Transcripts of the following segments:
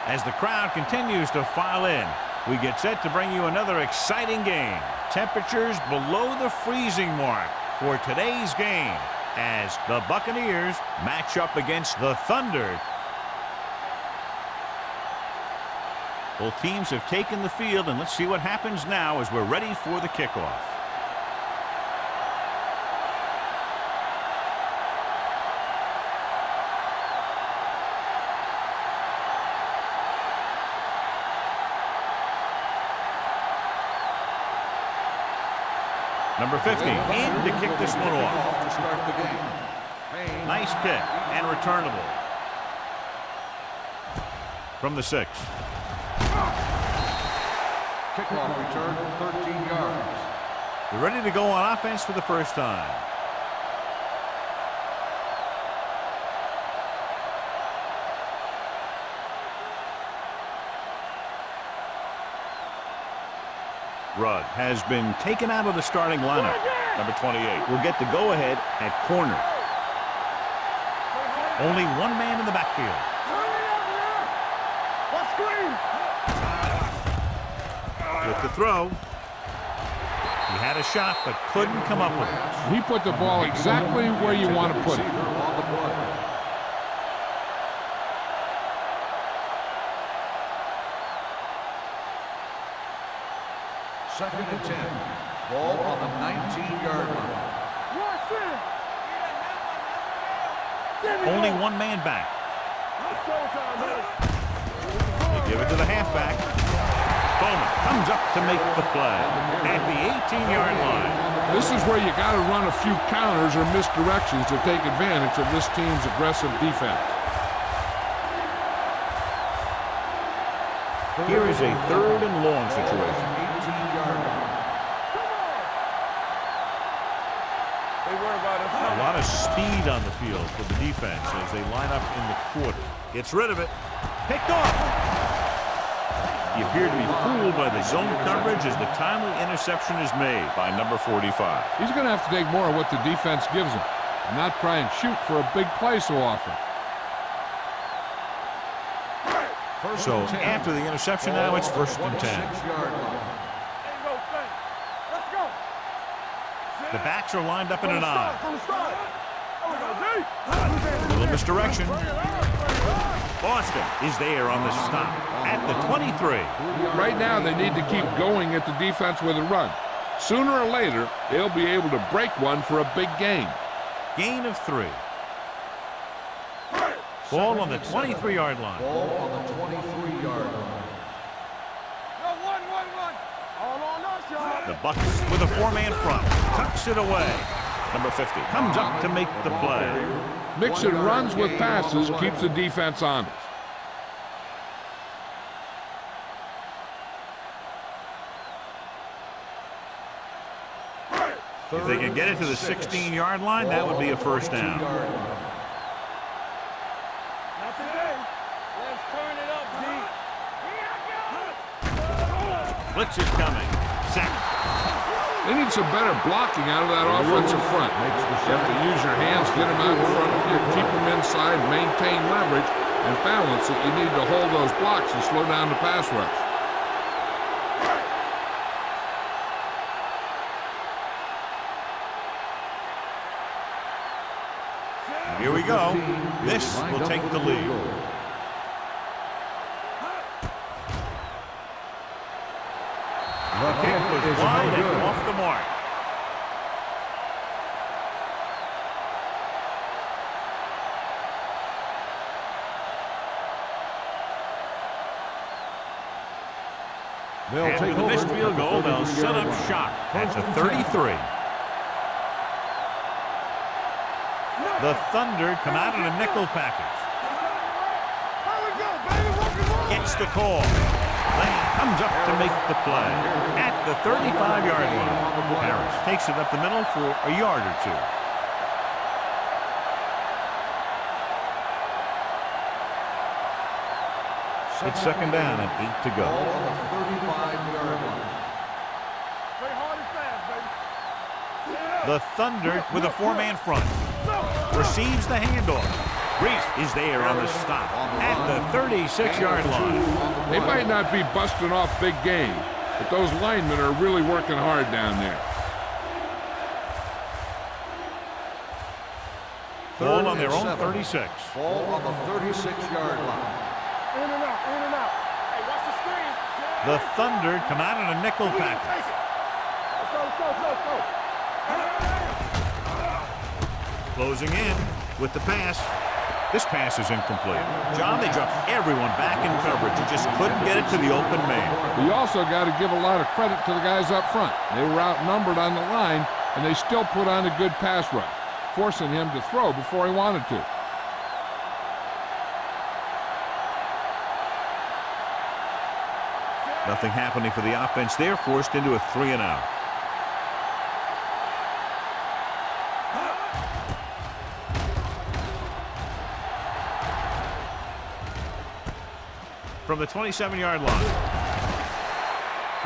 As the crowd continues to file in, we get set to bring you another exciting game. Temperatures below the freezing mark for today's game as the Buccaneers match up against the Thunder. Both teams have taken the field, and let's see what happens now as we're ready for the kickoff. Number 50 in to kick this one off. To start the game. Nice kick and returnable. From the 6. Kickoff return, 13 yards. They're ready to go on offense for the first time. Rudd has been taken out of the starting lineup. Number 28 will get the go-ahead at corner. Only one man in the backfield. With the throw. He had a shot but couldn't come up with it. He put the ball exactly where you want to put it. Second and 10. Ball on the 19-yard line. Only one man back. They give it to the halfback. Bowman comes up to make the play at the 18-yard line. This is where you got to run a few counters or misdirections to take advantage of this team's aggressive defense. Here is a 3rd and long situation. 18-yard line. A lot of speed on the field for the defense as they line up in the quarter. Gets rid of it. Picked off. He appeared to be fooled by the zone coverage as the timely interception is made by number 45. He's going to have to take more of what the defense gives him and not try and shoot for a big play so often. So after the interception now, it's 1st and 10. The backs are lined up in an I. A little misdirection. Boston is there on the stop at the 23. Right now they need to keep going at the defense with a run. Sooner or later, they'll be able to break one for a big gain. Gain of 3. Ball on the 23-yard line. Ball on the 23-yard line. The Bucs with a 4-man front. Tucks it away. Number 50 comes up to make the play. Mixing runs with passes keeps the defense honest. If they can get it to the 16-yard line, that would be a 1st down. Blitz is coming. Sack. They need some better blocking out of that offensive front. You have to use your hands, get them out in front of you, keep them inside, maintain leverage, and balance it. You need to hold those blocks and slow down the pass rush. Here we go. This will take the lead. The kick was wide and off the mark. After the missed field goal, they'll set up shop at the 33. The Thunder come out in a nickel package. Gets the call. Lane comes up to make the play at the 35-yard line. Harris takes it up the middle for a yard or 2. It's 2nd down and 8 to go. The Thunder with a 4-man front. Receives the handoff. Reese is there on the stop at the 36-yard line. They might not be busting off big game, but those linemen are really working hard down there. Ball on their own 36. Ball on the 36-yard line. In and out, in and out. Hey, watch the screen. The Thunder come out in a nickel package. Let's go, let's go, let's go, let's go. Closing in with the pass. This pass is incomplete. John, they dropped everyone back in coverage. You just couldn't get it to the open man. You also got to give a lot of credit to the guys up front. They were outnumbered on the line, and they still put on a good pass rush, forcing him to throw before he wanted to. Nothing happening for the offense. They're forced into a 3-and-out. From the 27-yard line.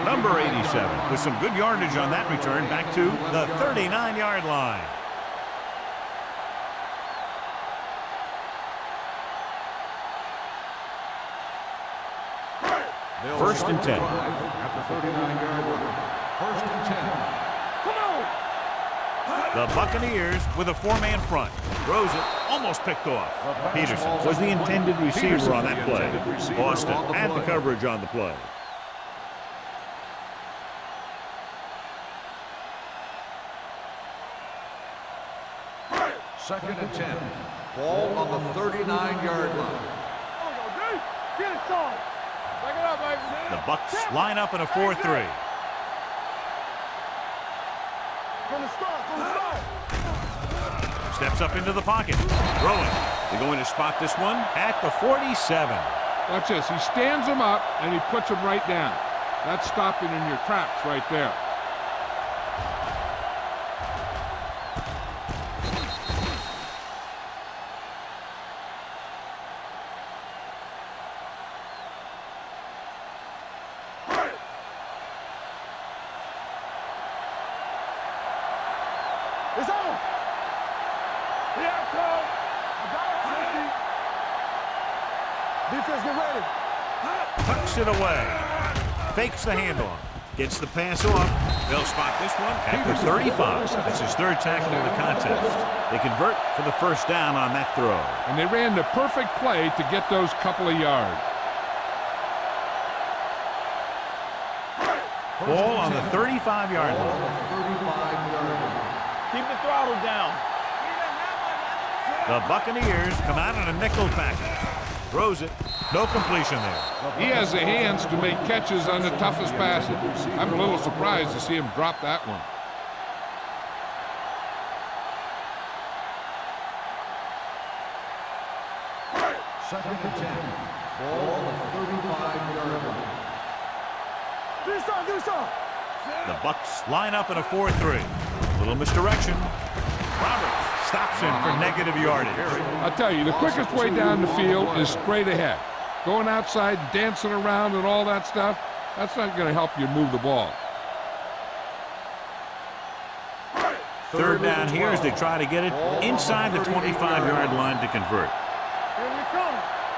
Number 87 with some good yardage on that return back to the 39-yard line. First and 10. At the 39-yard line. First and 10. The Buccaneers with a 4-man front. Throws it, almost picked off. Peterson was the intended receiver on that play. Boston had the coverage on the play. Second and 10. Ball on the 39-yard line. Get it, Sean. Back it up, baby. The Bucs line up in a 4-3. From the start, from the start. Steps up into the pocket. Throwing. They're going to spot this one at the 47. Watch this. He stands him up, and he puts him right down. That's stopping in your tracks right there. It's on. Here I come. Defense, get ready. Tucks it away. Fakes the handoff. Gets the pass off. They'll spot this one at the 35. That's his third tackle of the contest. They convert for the first down on that throw. And they ran the perfect play to get those couple of yards. Ball on the 35-yard line. 35-yard line. Keep the throttle down. The Buccaneers come out in a nickel package. Throws it. No completion there. He has the hands to make catches on the toughest passes. I'm a little surprised to see him drop that one. Second and 10. Ball on the 35-yard line. Do something. The Bucs line up in a 4-3. Little misdirection. Roberts stops him for negative yardage. I'll tell you, the quickest way down the field is straight ahead. Going outside, dancing around and all that stuff, that's not going to help you move the ball. Third down here as they try to get it inside the 25-yard line to convert. Here we come.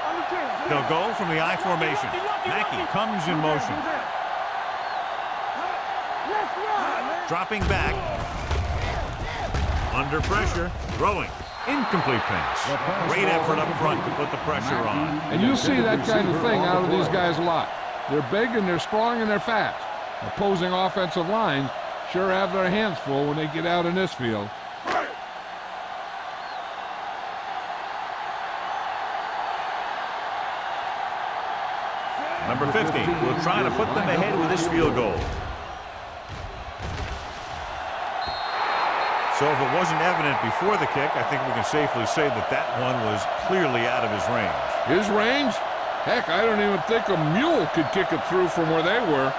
On the 10. They'll go from the I formation. Mackey comes in motion. Let's run, man. Dropping back. Under pressure. Throwing. Incomplete pass. Great effort up front to put the pressure on. And you'll see that kind of thing out of these guys a lot. They're big and they're strong and they're fast. Opposing offensive lines sure have their hands full when they get out in this field. Number 50 will try to put them ahead with this field goal. So if it wasn't evident before the kick, I think we can safely say that that one was clearly out of his range. His range? Heck, I don't even think a mule could kick it through from where they were.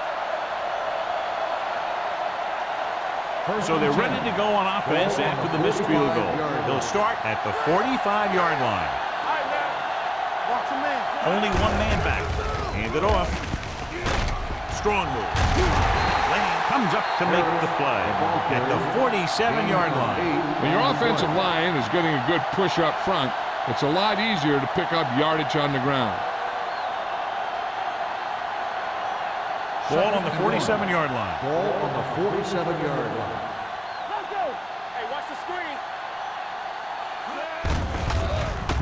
So they're ready to go on offense after the missed field goal. They'll start at the 45-yard line. All right, man. Watch the man. Only one man back. Hand it off. Strong move. Lane comes up to make the play at the 47-yard line. When your offensive line is getting a good push up front, It's a lot easier to pick up yardage on the ground. Ball on the 47-yard line. Ball on the 47-yard line. Let's go. Hey, watch the screen.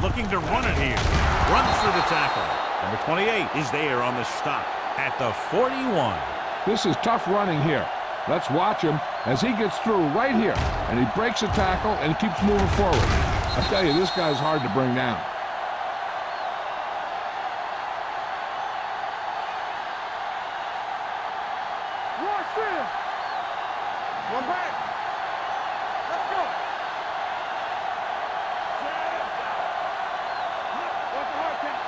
Looking to run it here. Runs through the tackle. Number 28 is there on the stop at the 41. This is tough running here. Let's watch him as he gets through right here. And he breaks a tackle and keeps moving forward. I tell you, this guy's hard to bring down. One back. Let's go. What's the hard count?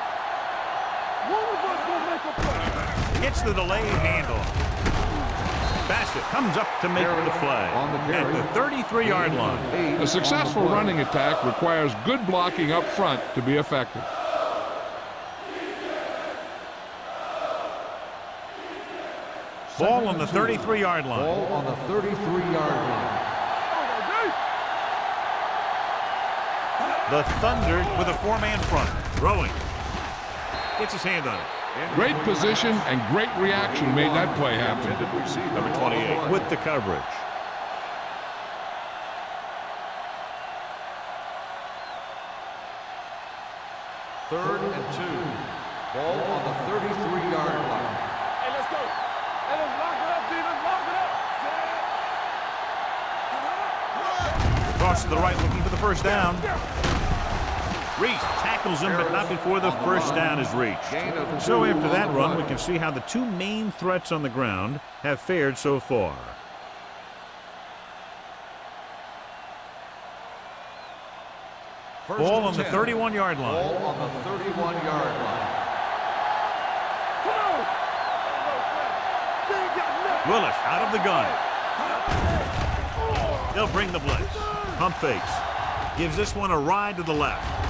One of us will make a play. Gets the delayed handle. Bassett comes up to make the play at the 33-yard line. A successful running attack requires good blocking up front to be effective. Ball on the 33-yard line. Ball on the 33-yard line. The Thunder with a four-man front. Throwing. Gets his hand on it. Great position and great reaction made that play happen. Number 28 with the coverage. Third and 2. Ball on the 33-yard line. Hey, let's go. Hey, let's lock it up, D. Let's lock it up. Cross to the right looking for the first down. Reese tackles him, but not before the first down is reached. So after that run, we can see how the two main threats on the ground have fared so far. Ball on the 31-yard line. Ball on the 31-yard line. Come on. They ain't got nothing. Willis out of the gun. They'll bring the blitz. Pump fakes. Gives this one a ride to the left.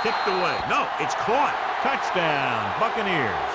Tipped away. No, it's caught. Touchdown, Buccaneers.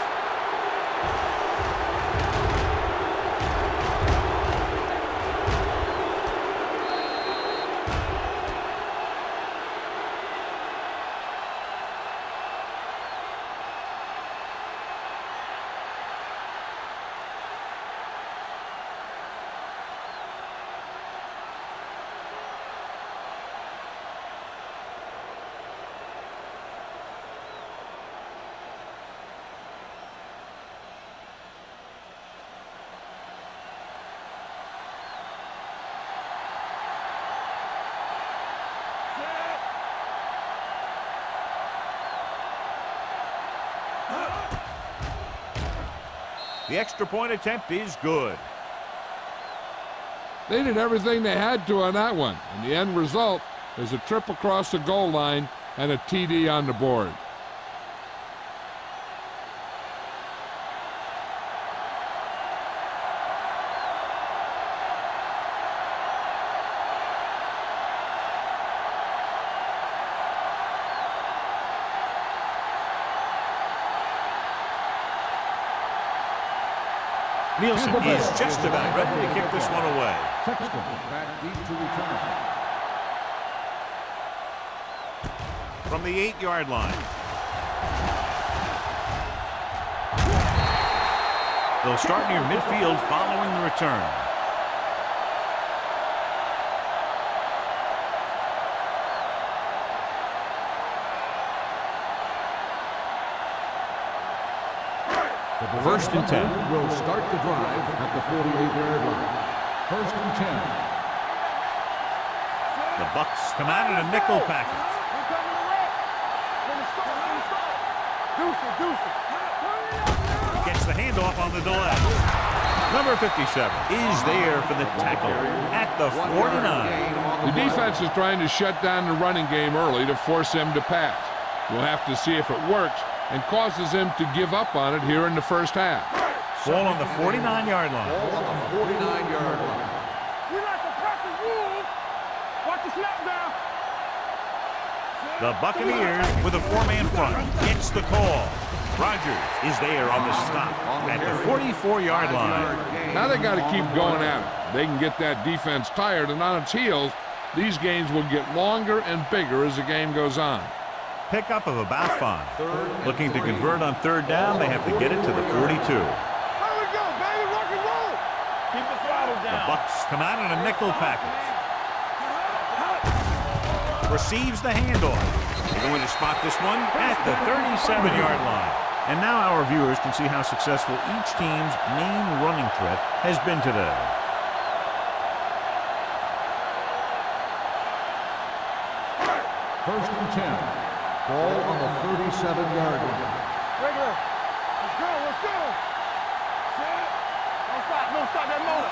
The extra point attempt is good. They did everything they had to on that one, and the end result is a trip across the goal line and a TD on the board. Nielsen is just about ready to kick this one away. Back deep to return. From the 8-yard line. They'll start near midfield following the return. First and 10. Will start the drive at the 48-yard line. First and 10. The Bucs come out in a nickel package. Gets the handoff on the delay. Number 57 is there for the tackle at the 49. The defense is trying to shut down the running game early to force them to pass. We'll have to see if it works and causes them to give up on it here in the first half. Ball on the 49-yard line. Ball on the 49-yard line. We like to practice rules. Watch the snap now. The Buccaneers with a four-man front gets the call. Rogers is there on the stop at the 44-yard line. Now they got to keep going at it. They can get that defense tired and on its heels These gains will get longer and bigger as the game goes on. Pickup of about 5. Looking to convert on third down, they have to get it to the 42. There we go, baby. Rock and roll. Keep the throttle The down. Bucks come out in a nickel package. Receives the handoff. They're going to spot this one at the 37-yard line. And now our viewers can see how successful each team's main running threat has been today. First and 10. Ball on the 37-yard line. Regular. Let's go, let's go. Set. Don't stop, don't stop that motor.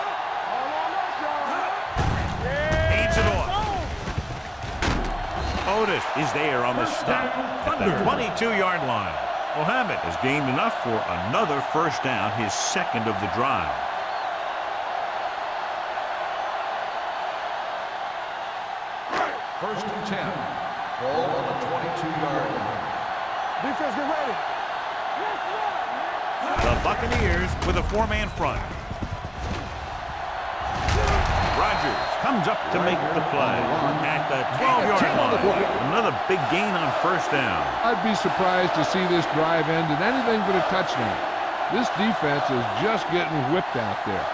All on us, y'all. Yeah. Hands it off. Otis is there on the stop at the 22-yard line. Mohammed has gained enough for another first down, his second of the drive. First and 10. Ball on the 22-yard line. Defense, get ready. The Buccaneers with a 4-man front. Rodgers comes up to make the play at the 12-yard line. Another big gain on first down. I'd be surprised to see this drive end in anything but a touchdown. This defense is just getting whipped out there.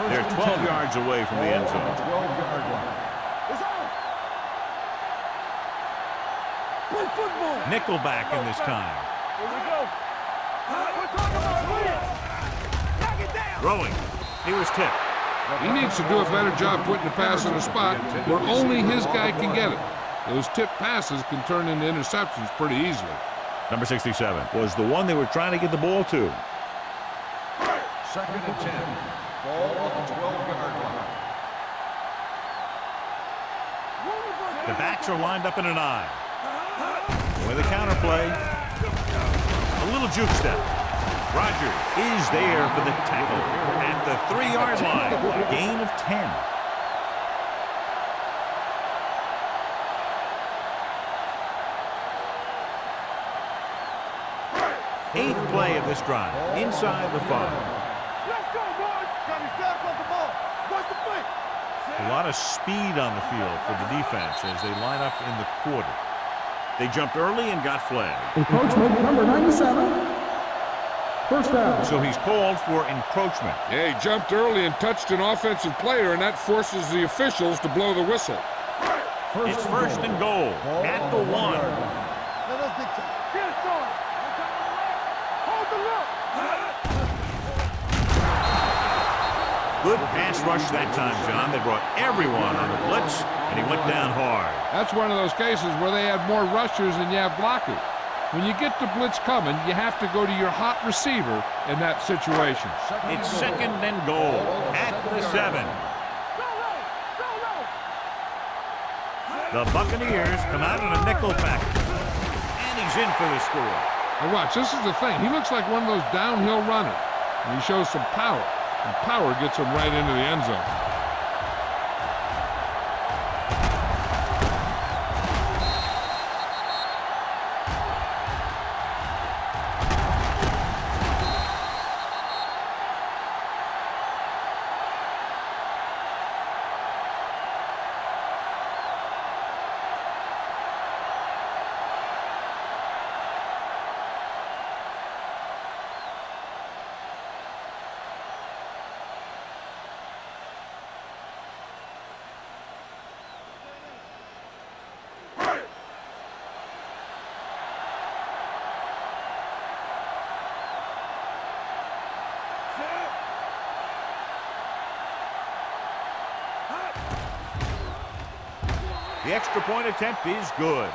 They're 12 yards away from the end zone. 12-yard line. It's on. Play football. Nickelback in this time. Here we go. We're talking about win. Knock it down. Throwing. He was tipped. He needs to do a better job putting the pass in a spot where only his guy can get it. Those tip passes can turn into interceptions pretty easily. Number 67 was the one they were trying to get the ball to. Second and 10. Ball on the 12-yard line. The backs are lined up in an eye. With a counterplay. A little juke step. Rodgers is there for the tackle at the 3-yard line. Gain of 10. Eighth play of this drive. Inside the 5. Let's go, boys. Got me fast off the ball. Watch the play. A lot of speed on the field for the defense as they line up in the quarter. They jumped early and got flagged. Encroachment number 97. First down. So he's called for encroachment. Yeah, he jumped early and touched an offensive player, and that forces the officials to blow the whistle. It's first and goal at the 1. Let us dictate. Get it started. Hold the look. Good pass rush that time, John. They brought everyone on the blitz, and he went down hard. That's one of those cases where they have more rushers than you have blockers. When you get the blitz coming, you have to go to your hot receiver in that situation. It's second and goal at the 7. The Buccaneers come out in a nickel package, and he's in for the score. Now watch, this is the thing. He looks like one of those downhill runners, and he shows some power, and power gets him right into the end zone. The extra point attempt is good.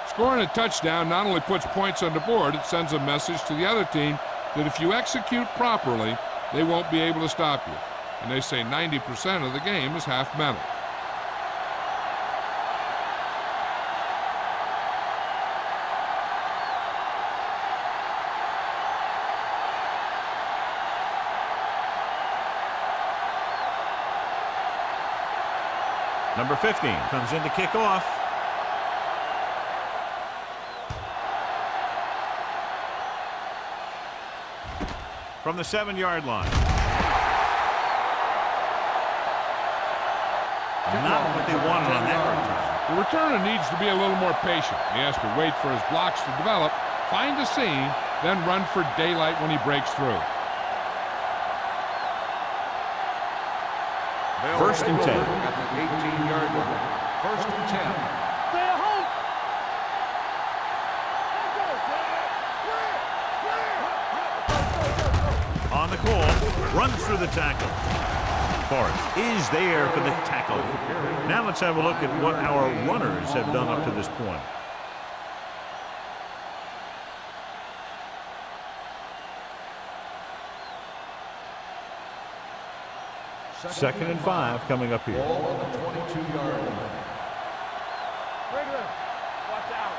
Scoring a touchdown not only puts points on the board, it sends a message to the other team that if you execute properly, they won't be able to stop you. And they say 90% of the game is half mental. Number 15 comes in to kick off. From the 7-yard line. not what they wanted on that contest. The returner needs to be a little more patient. He has to wait for his blocks to develop, find a seam, then run for daylight when he breaks through. First and 10. At the 18-yard line. First and 10. Stay at home. Let's go, On the call, runs through the tackle. Forrest is there for the tackle. Now let's have a look at what our runners have done up to this point. Second and 5 coming up here. Ball on the 22-yard line. Watch out.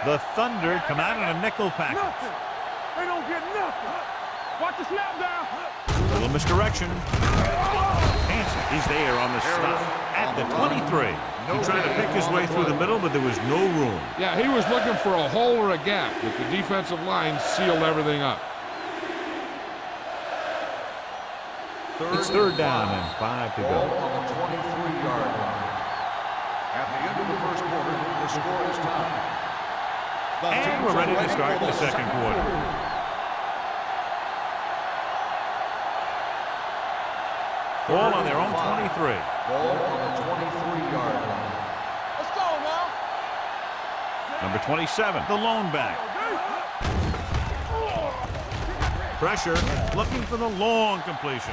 The Thunder come out in a nickel package. Nothing. They don't get nothing. Watch the snap down. Little misdirection. Hansen is there on the stop at the 23. He tried to pick his way through the middle, but there was no room. Yeah, he was looking for a hole or a gap, but the defensive line sealed everything up. It's third down and 5 to Ball go. on the 23-yard line. At the end of the first quarter, the score is tied. And we're ready to start the second quarter. Ball on their own 23. Ball on the 23-yard line. Let's go now. Number 27, the lone back. Pressure, looking for the long completion.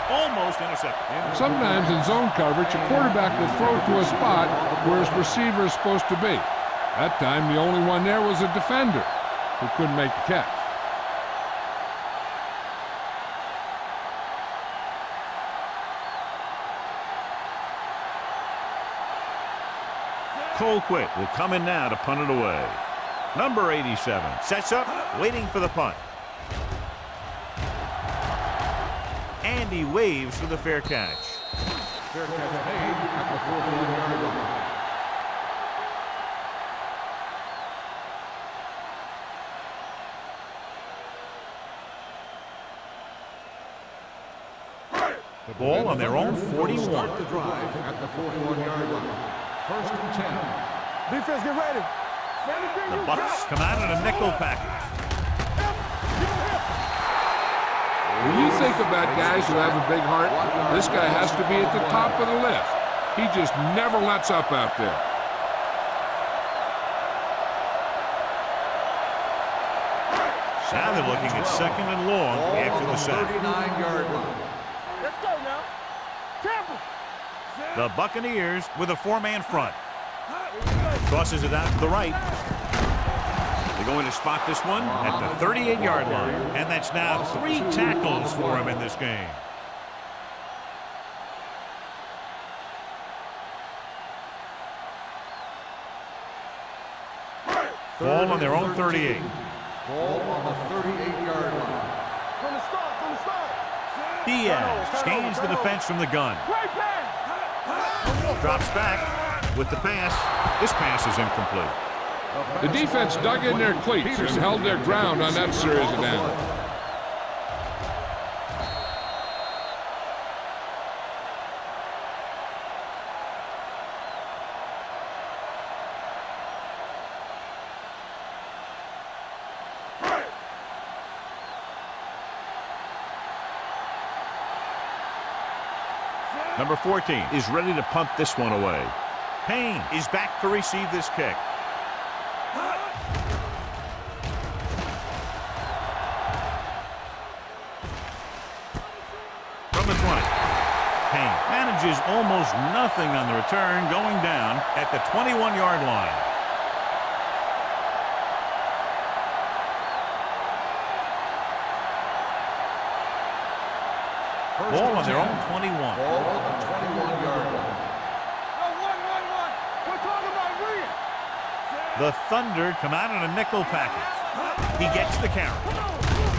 Almost intercepted. Sometimes in zone coverage, a quarterback will throw to a spot where his receiver is supposed to be. That time, the only one there was a defender who couldn't make the catch. Colquitt will come in now to punt it away. Number 87 sets up, waiting for the punt. And he waves for the fair catch. Fair catch made at the 41-yard line. The ball on their own 41. Start the drive at the 41-yard line. First and 10. Defense, get ready. The Bucks come out in a nickel package. When you think about guys who have a big heart, this guy has to be at the top of the list. He just never lets up out there. Now they're looking at second and long after the sack. 39-yard line. Let's go now. Campbell. The Buccaneers with a four-man front. Tosses it out to the right. They're going to spot this one at the 38-yard line. And that's now 3 tackles for him in this game. Ball on their own 38. Ball on the 38-yard line. From the start. Diaz scans the defense from the gun. Great pass. Drops back with the pass. This pass is incomplete. The defense dug in their cleats and held their ground on that series of downs. Number 14 is ready to punt this one away. Payne is back to receive this kick. From the 20. Payne manages almost nothing on the return, going down at the 21-yard line. Ball on their own 21. Ball on the 21-yard line. One. We're talking about Williams. The Thunder come out in a nickel package. He gets the carry.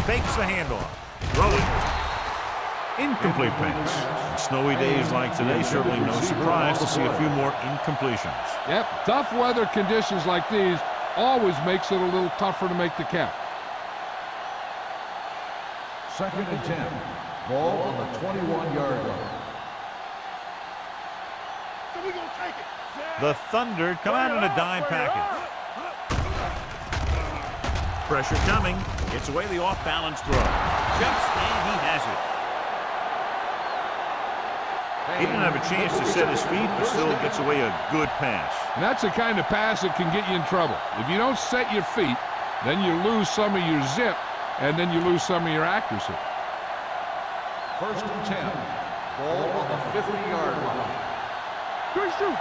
Fakes the handoff. Throwing. Incomplete pass. On snowy days like today, certainly no surprise to see a few more incompletions. Yep, tough weather conditions like these always makes it a little tougher to make the catch. Second and 10. Ball on the 21-yard line. We gonna take it. The Thunder come out in a dime package. Pressure coming. Gets away the off-balance throw. Jumps, and he has it. He didn't have a chance to set his feet, but still gets away a good pass. And that's the kind of pass that can get you in trouble. If you don't set your feet, then you lose some of your zip, and then you lose some of your accuracy. 1st and 10. Ball on the 50-yard line. Good shoot.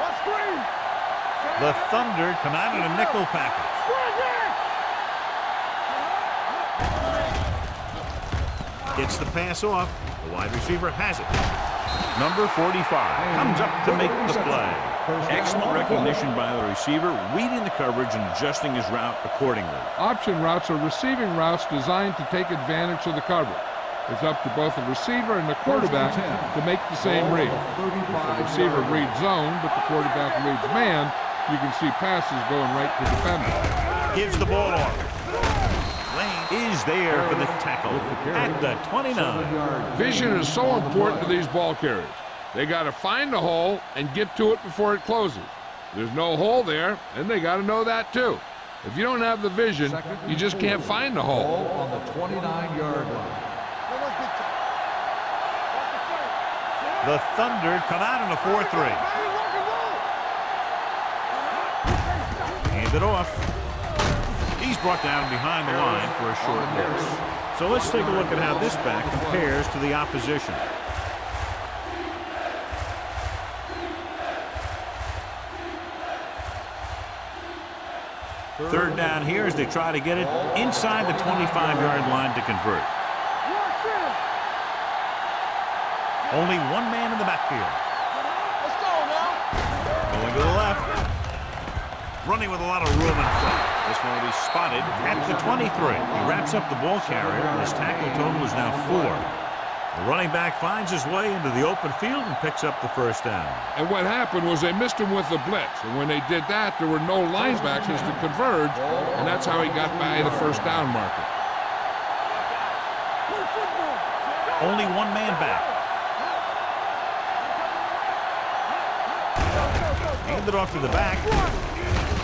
Let's screen. The Thunder come out in a nickel package. Gets the pass off. The wide receiver has it. Number 45 comes up to make the play. Excellent recognition by the receiver, reading the coverage and adjusting his route accordingly. Option routes are receiving routes designed to take advantage of the coverage. It's up to both the receiver and the quarterback to make the same read. If the receiver reads zone, but the quarterback reads man, you can see passes going right to defenders. Gives the ball off. Lane is there for the tackle at the 29. Vision is so important to these ball carriers. They got to find the hole and get to it before it closes. There's no hole there, and they got to know that too. If you don't have the vision, you just can't find the hole. Ball on the 29-yard line. The Thunder come out in a 4-3. Hand it off. He's brought down behind the line for a short loss. So let's take a look at how this back compares to the opposition. Third down here as they try to get it inside the 25-yard line to convert. Only one man in the backfield. Let's go now. Going to the left. Running with a lot of room in front. This one will be spotted at the 23. He wraps up the ball carrier, and his tackle total is now 4. The running back finds his way into the open field and picks up the first down. And what happened was they missed him with the blitz. And when they did that, there were no linebackers to converge, and that's how he got by the first down marker. Only one man back. Handed off to the back.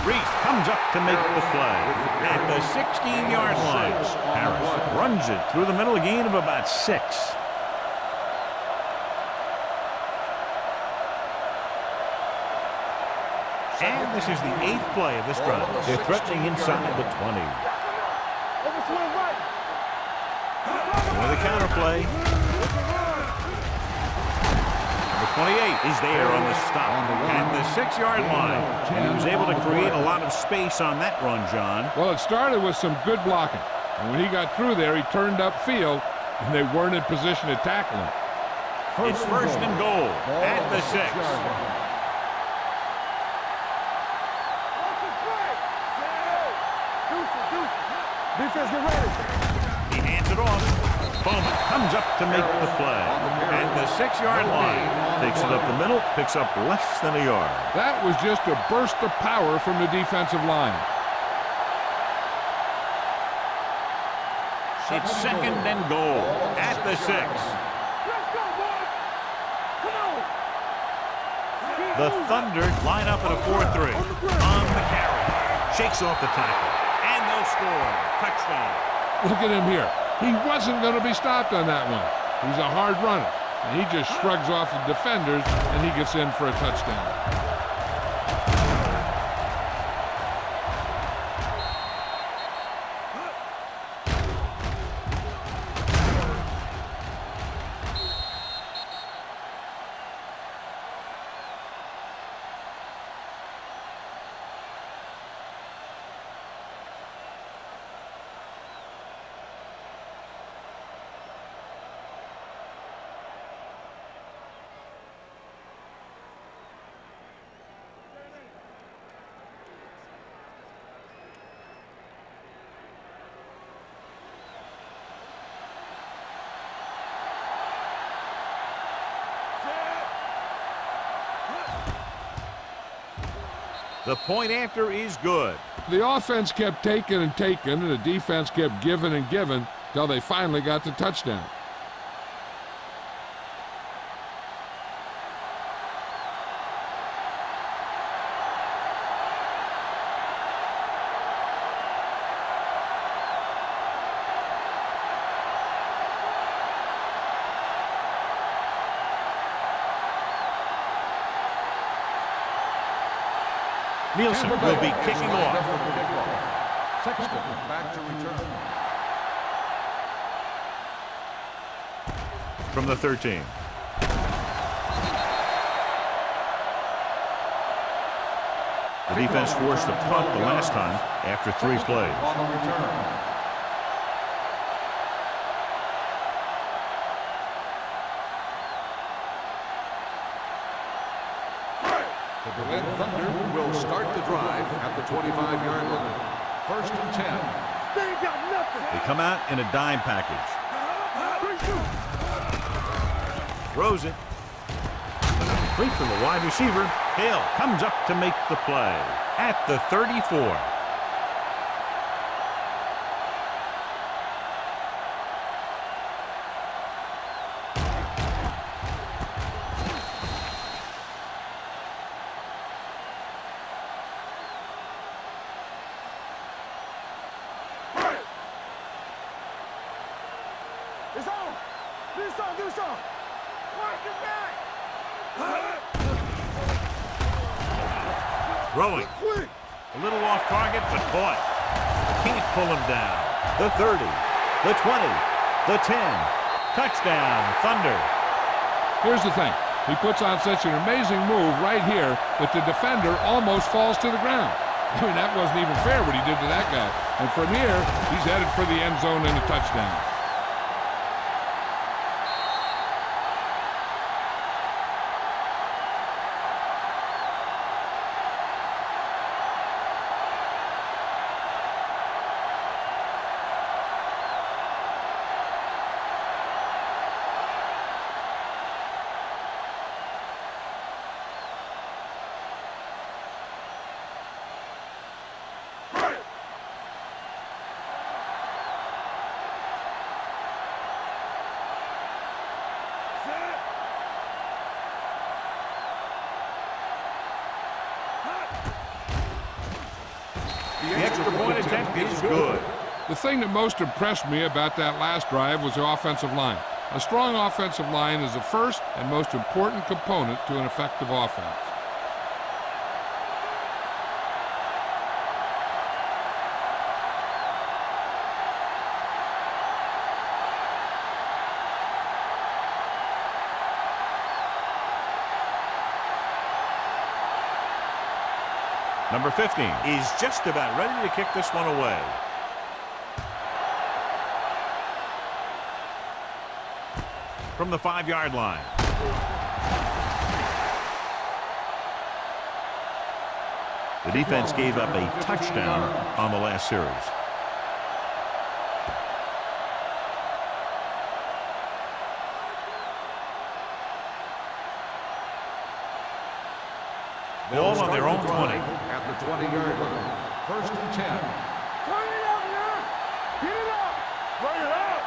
Reese comes up to make the play at the 16-yard line. Harris runs it through the middle, a gain of about 6. And this is the 8th play of this drive. They're threatening inside the 20. With a counter play. Number 28 is there on the stop at the 6-yard line. And he was able to create a lot of space on that run, John. Well, it started with some good blocking. And when he got through there, he turned upfield, and they weren't in position to tackle him. It's 1st and goal at the 6. Defense, get ready. He hands it off. Bowman comes up to make the play at the 6-yard line. Takes it up the middle, picks up less than a yard. That was just a burst of power from the defensive line. It's 2nd and goal at the 6. Let's go, boys. Come on. The Thunder line up at a 4-3. On the carry. Shakes off the tackle. And they'll score. Touchdown. Look at him here. He wasn't going to be stopped on that one. He's a hard runner. And he just shrugs off the defenders, and he gets in for a touchdown. The point after is good. The offense kept taking and taking, and the defense kept giving and giving till they finally got the touchdown. Nielsen will be kicking off. Sexton back to return. From the 13. The defense forced a punt the last time after 3 plays. On the return. The Berlin Thunder will start the drive at the 25-yard line. 1st and 10. They ain't got nothing. They come out in a dime package. Throws it. Complete from the wide receiver. Hale comes up to make the play at the 34. It's on. Do some. Work it back. Throwing. Quick. A little off target, but caught. Can't pull him down. The 30, the 20, the 10. Touchdown, Thunder. Here's the thing. He puts on such an amazing move right here that the defender almost falls to the ground. I mean, that wasn't even fair what he did to that guy. And from here, he's headed for the end zone and a touchdown. The extra point attempt is good. The thing that most impressed me about that last drive was the offensive line. A strong offensive line is the first and most important component to an effective offense. Number 15 is just about ready to kick this one away. From the 5-yard line. The defense gave up a touchdown on the last series. Ball on their own 20. At the 20-yard line. 1st and 10. Turn it up now. Get it up. Bring it up.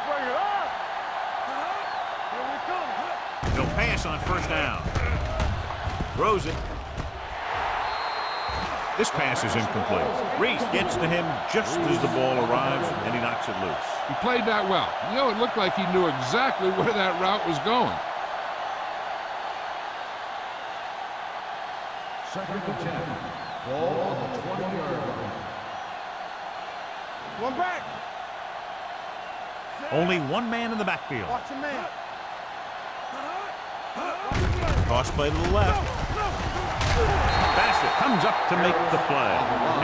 Here we come. He'll pass on 1st down. Throws it. This pass is incomplete. Reese gets to him just as the ball arrives, and he knocks it loose. He played that well. You know, it looked like he knew exactly where that route was going. 2nd and 10. Ball on the 20-yard line. One back. Only one man in the backfield. Watch your man. Toss play to the left. Bassett comes up to make the play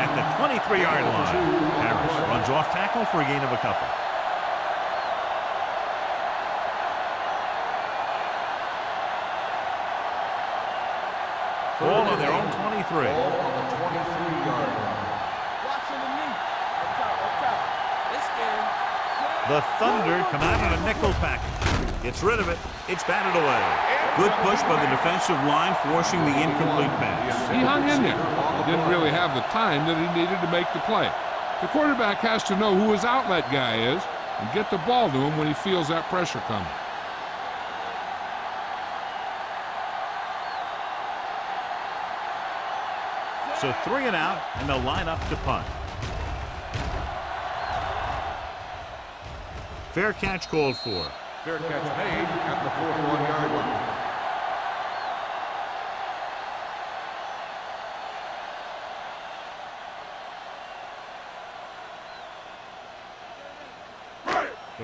at the 23-yard line. Harris runs off tackle for a gain of a couple. Ball on their own 23. Ball on the 23-yard line. Watching the knee. Up top. It's scary. The Thunder come out in a nickel package. Gets rid of it. It's batted away. Good push by the defensive line, forcing the incomplete pass. He hung in there. Didn't really have the time that he needed to make the play. The quarterback has to know who his outlet guy is and get the ball to him when he feels that pressure coming. So 3 and out, and they'll line up to punt. Fair catch called for. Fair catch made at the 41-yard line.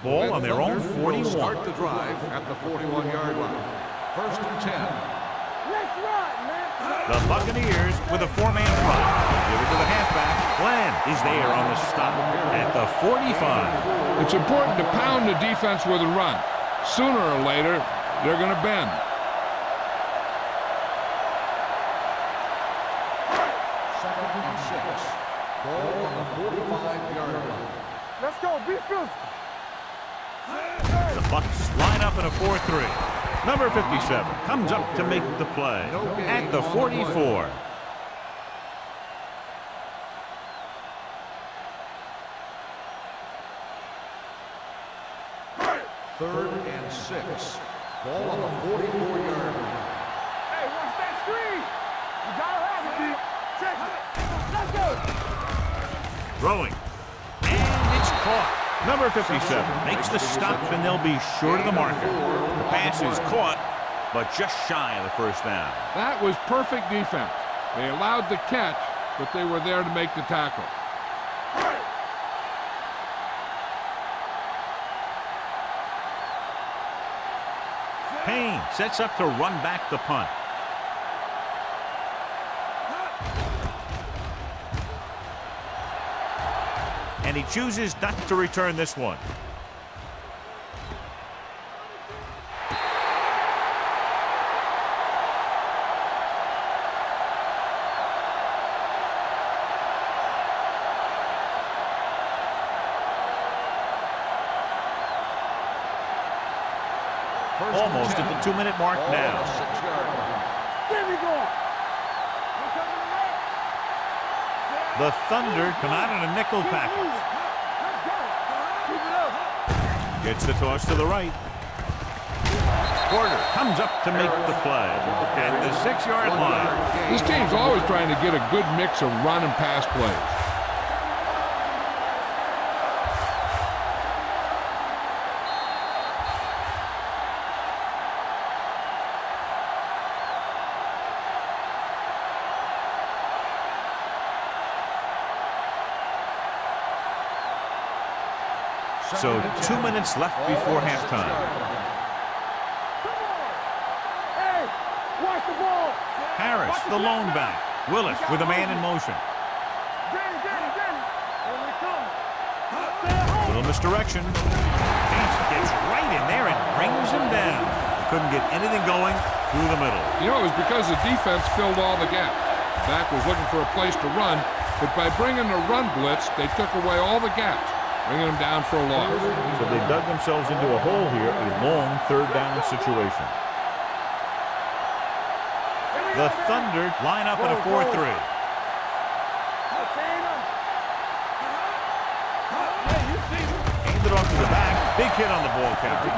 Ball on their own 41. Start the drive at the 41-yard line. First and 10. Let's run, man. The Buccaneers with a four-man front. Give it to the halfback. Glenn is there on the stop at the 45. It's important to pound the defense with a run. Sooner or later, they're going to bend. Second and 6. Ball on the 45-yard line. Let's go. Be physical. The Bucs line up in a 4-3. Number 57 comes up to make the play at the 44. Third and 6. Ball on the 44-yard line. Hey, watch that screen. You gotta have it, B. Check it. Let's go. Throwing. And it's caught. Number 57 makes the stop, and they'll be short of the marker. The pass is caught, but just shy of the first down. That was perfect defense. They allowed the catch, but they were there to make the tackle. Payne sets up to run back the punt. And he chooses not to return this one. Almost at the 2-minute mark now. There we go. The Thunder come out in a nickel package. Let's go. Keep it up. Gets the toss to the right. Porter comes up to make the play at the 6-yard line. This team's always trying to get a good mix of run and pass plays. So 2 minutes left before halftime. Hey, watch the ball. Harris, the lone back. Willis with a man in motion. Danny. Here we come. Little misdirection. Pace gets right in there and brings him down. Couldn't get anything going through the middle. You know, it was because the defense filled all the gaps. Back was looking for a place to run, but by bringing the run blitz, they took away all the gaps, bringing them down for a loss. So they dug themselves into a hole here, a long third down situation. The Thunder line up in a 4-3. Hand it off to the back. Big hit on the ball carrier.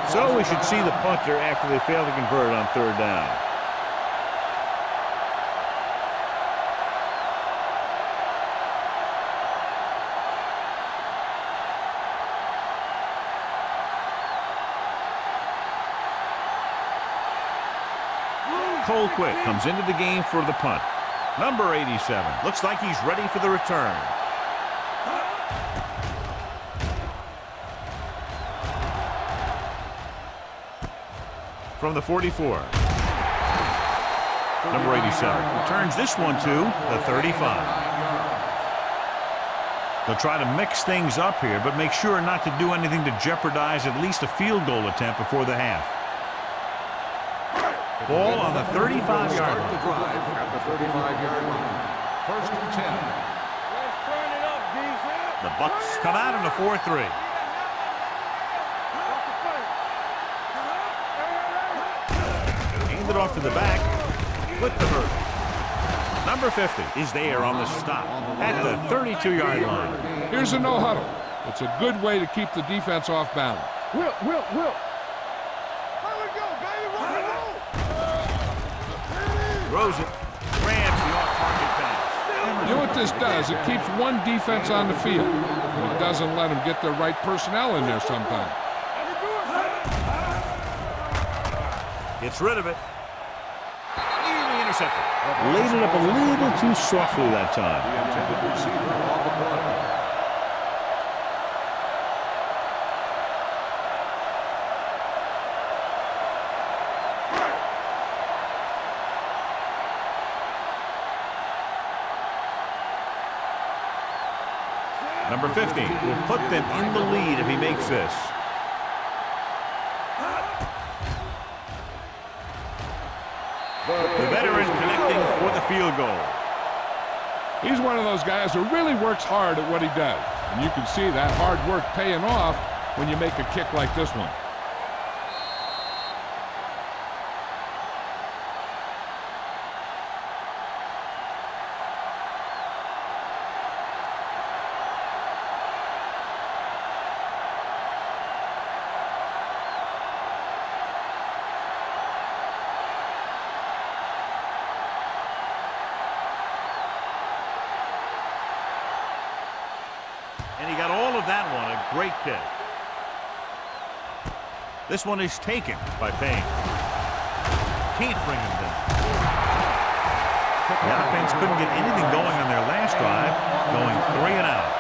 So we should see the punter after they fail to convert on third down. Colquitt comes into the game for the punt. Number 87 looks like he's ready for the return. From the 44. Number 87 returns this one to the 35. They'll try to mix things up here, but make sure not to do anything to jeopardize at least a field goal attempt before the half. Ball on the 35-yard line. The drive at the 35-yard line. First and 10. Let's turn it up, D. The Bucs come out in a 4-3. Hand it off to the back with the hurt. Number 50 is there on the stop at the 32-yard line. Here's a no huddle. It's a good way to keep the defense off balance. Will. Here we go, baby. Throws it. Grabs the off-target pass. You know what this does? It keeps one defense on the field, and it doesn't let them get the right personnel in there sometimes. Gets rid of it. Nearly intercepted. Laid it up a little too softly that time. The intended receiver on the play. Number 15 will put them in the lead if he makes this. The veteran connecting for the field goal. He's one of those guys who really works hard at what he does. And you can see that hard work paying off when you make a kick like this one. And he got all of that one, a great kick. This one is taken by Payne. Can't bring him down. The offense couldn't get anything going on their last drive, going 3 and out.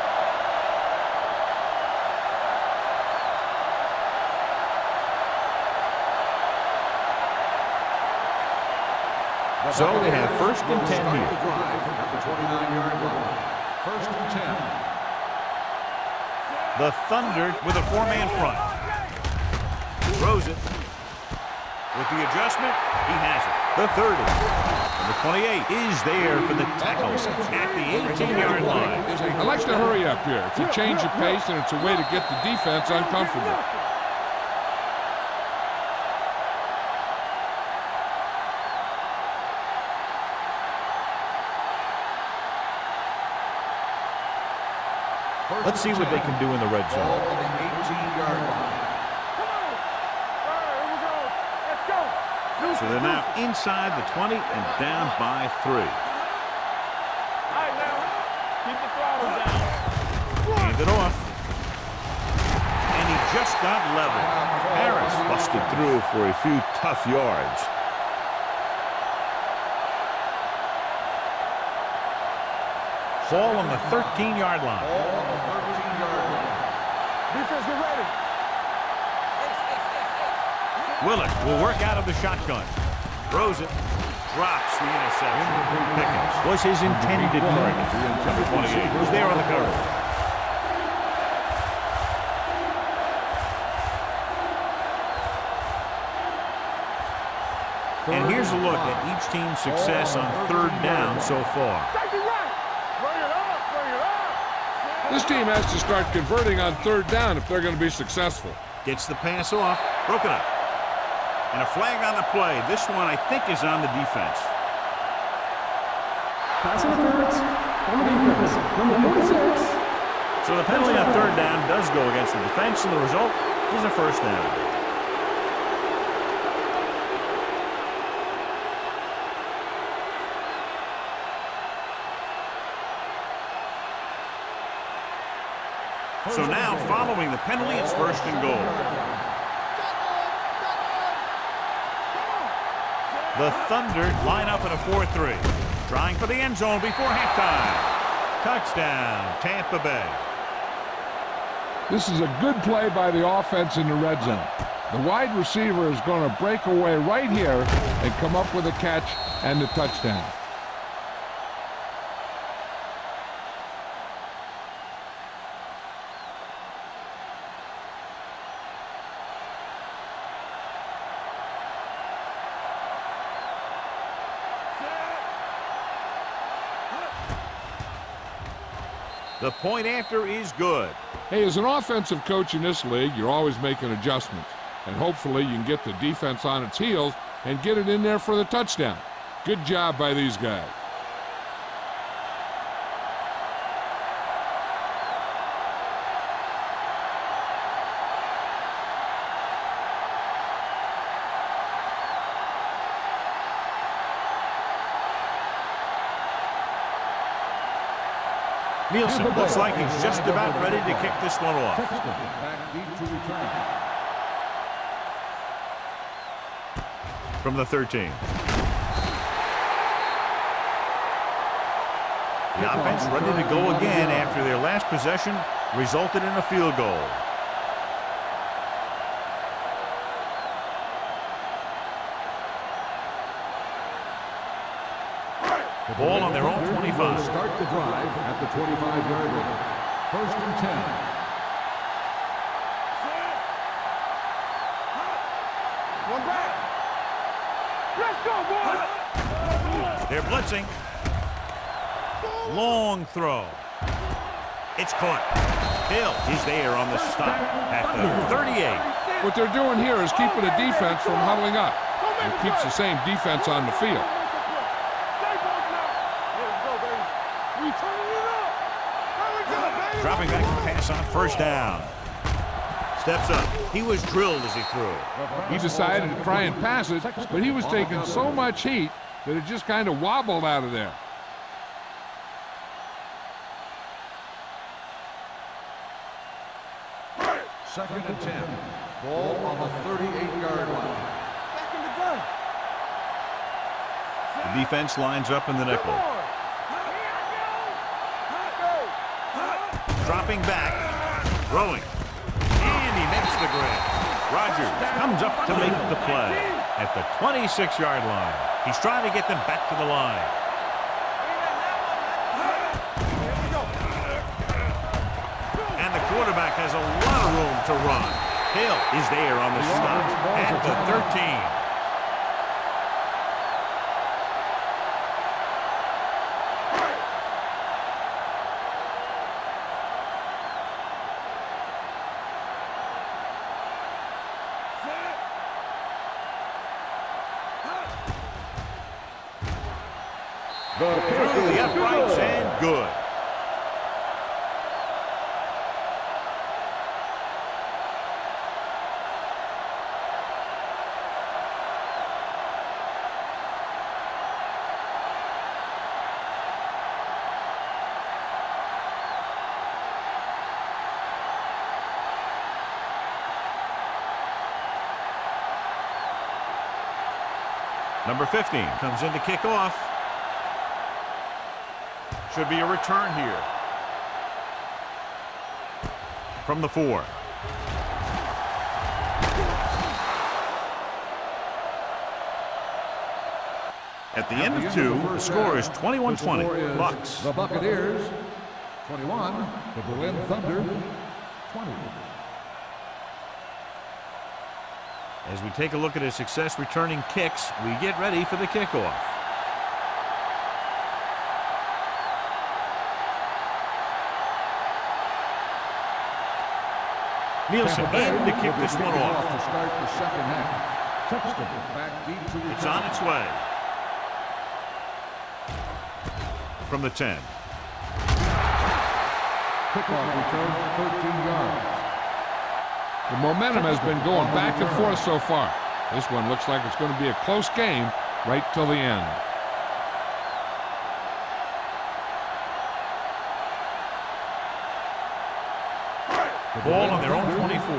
So they have 1st and 10 here. At the 29-yard line. 1st and 10. The Thunder with a 4-man front. Throws it. With the adjustment, he has it. The 30. Number 28 is there for the tackle at the 18-yard line. I like to hurry up here. It's a change of pace, and it's a way to get the defense uncomfortable. Let's see what they can do in the red zone. Ball on the 18-yard line. Come on. All right, here we go. Let's go. So they're now inside the 20 and down by 3. All right, now. Keep the throttle down. Hand it off. And he just got level. Harris busted through for a few tough yards. Ball on the 13-yard line. Ball on the 13-yard line. Defense, get ready. Willett will work out of the shotgun. Throws it. Drops the interception. Pickens was his intended target. Number 28 was there on the cover. And here's a look at each team's success on 3rd down so far. Safety right. Bring it up. Bring it up. This team has to start converting on 3rd down if they're going to be successful. Gets the pass off. Broken up. And a flag on the play. This one, I think, is on the defense. Pass interference on the defense. Number 46. So the penalty on 3rd down does go against the defense, and the result is a 1st down. So now, following the penalty, it's 1st and goal. The Thunder line up in a 4-3. Trying for the end zone before halftime. Touchdown, Tampa Bay. This is a good play by the offense in the red zone. The wide receiver is going to break away right here and come up with a catch and the touchdown. The point after is good. Hey, as an offensive coach in this league, you're always making adjustments. And hopefully you can get the defense on its heels and get it in there for the touchdown. Good job by these guys. Nielsen looks like he's just about ready to kick this one off. Back deep to return. From the 13. The offense ready to go again after their last possession resulted in a field goal. The ball on their own 25. Start the drive at the 25-yard line. First and 10. One back. Let's go, boy. They're blitzing. Long throw. It's caught. Hill is there on the stop at the 38. What they're doing here is keeping the defense from huddling up. It keeps the same defense on the field. Dropping back to pass on first down. Steps up. He was drilled as he threw. He decided to try and pass it, but he was taking so much heat that it just kind of wobbled out of there. Second and 10. Ball on the 38-yard line. Back in the gun. The defense lines up in the nickel. Dropping back. Throwing. And he makes the grab. Rodgers comes up to make the play at the 26-yard line. He's trying to get them back to the line. And the quarterback has a lot of room to run. Hill is there on the stop at the 13. Through the uprights and good. Number 15 comes in to kick off. Should be a return here. From the 4. At the end of 2, the score is 21-20. Bucks. The Buccaneers, 21. The Berlin Thunder, 20. As we take a look at his success returning kicks, we get ready for the kickoff. Nielsen in to kick this one off. To start the second half. Touchdown. Back deep to It's on its way. From the 10. Kickoff return, 13 yards. The momentum has been going back and forth so far. This one looks like it's going to be a close game right till the end. Ball on their own 24.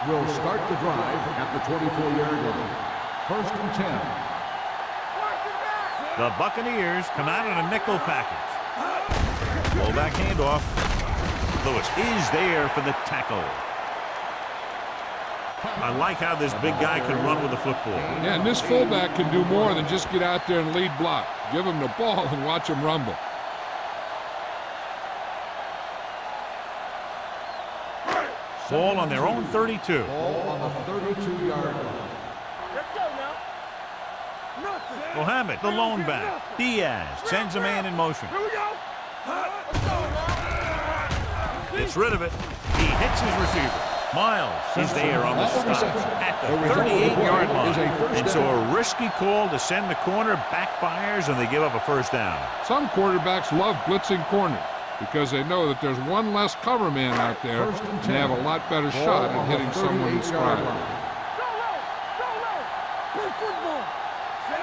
Will start the drive at the 24-yard line. First and 10. The Buccaneers come out in a nickel package. Fullback handoff. Lewis is there for the tackle. I like how this big guy can run with the football. Yeah, and this fullback can do more than just get out there and lead block. Give him the ball and watch him rumble. Ball on their own 32. Ball on the 32-yard line. Let's go now. Nothing. Mohammed, the lone back. Diaz sends a man in motion. Here we go. Let's go now. Gets rid of it. He hits his receiver. Miles is there on the stop at the 38-yard line. And so a risky call to send the corner backfires, and they give up a first down. Some quarterbacks love blitzing corners because they know that there's one less cover man out there and they have a lot better shot at hitting someone in stride.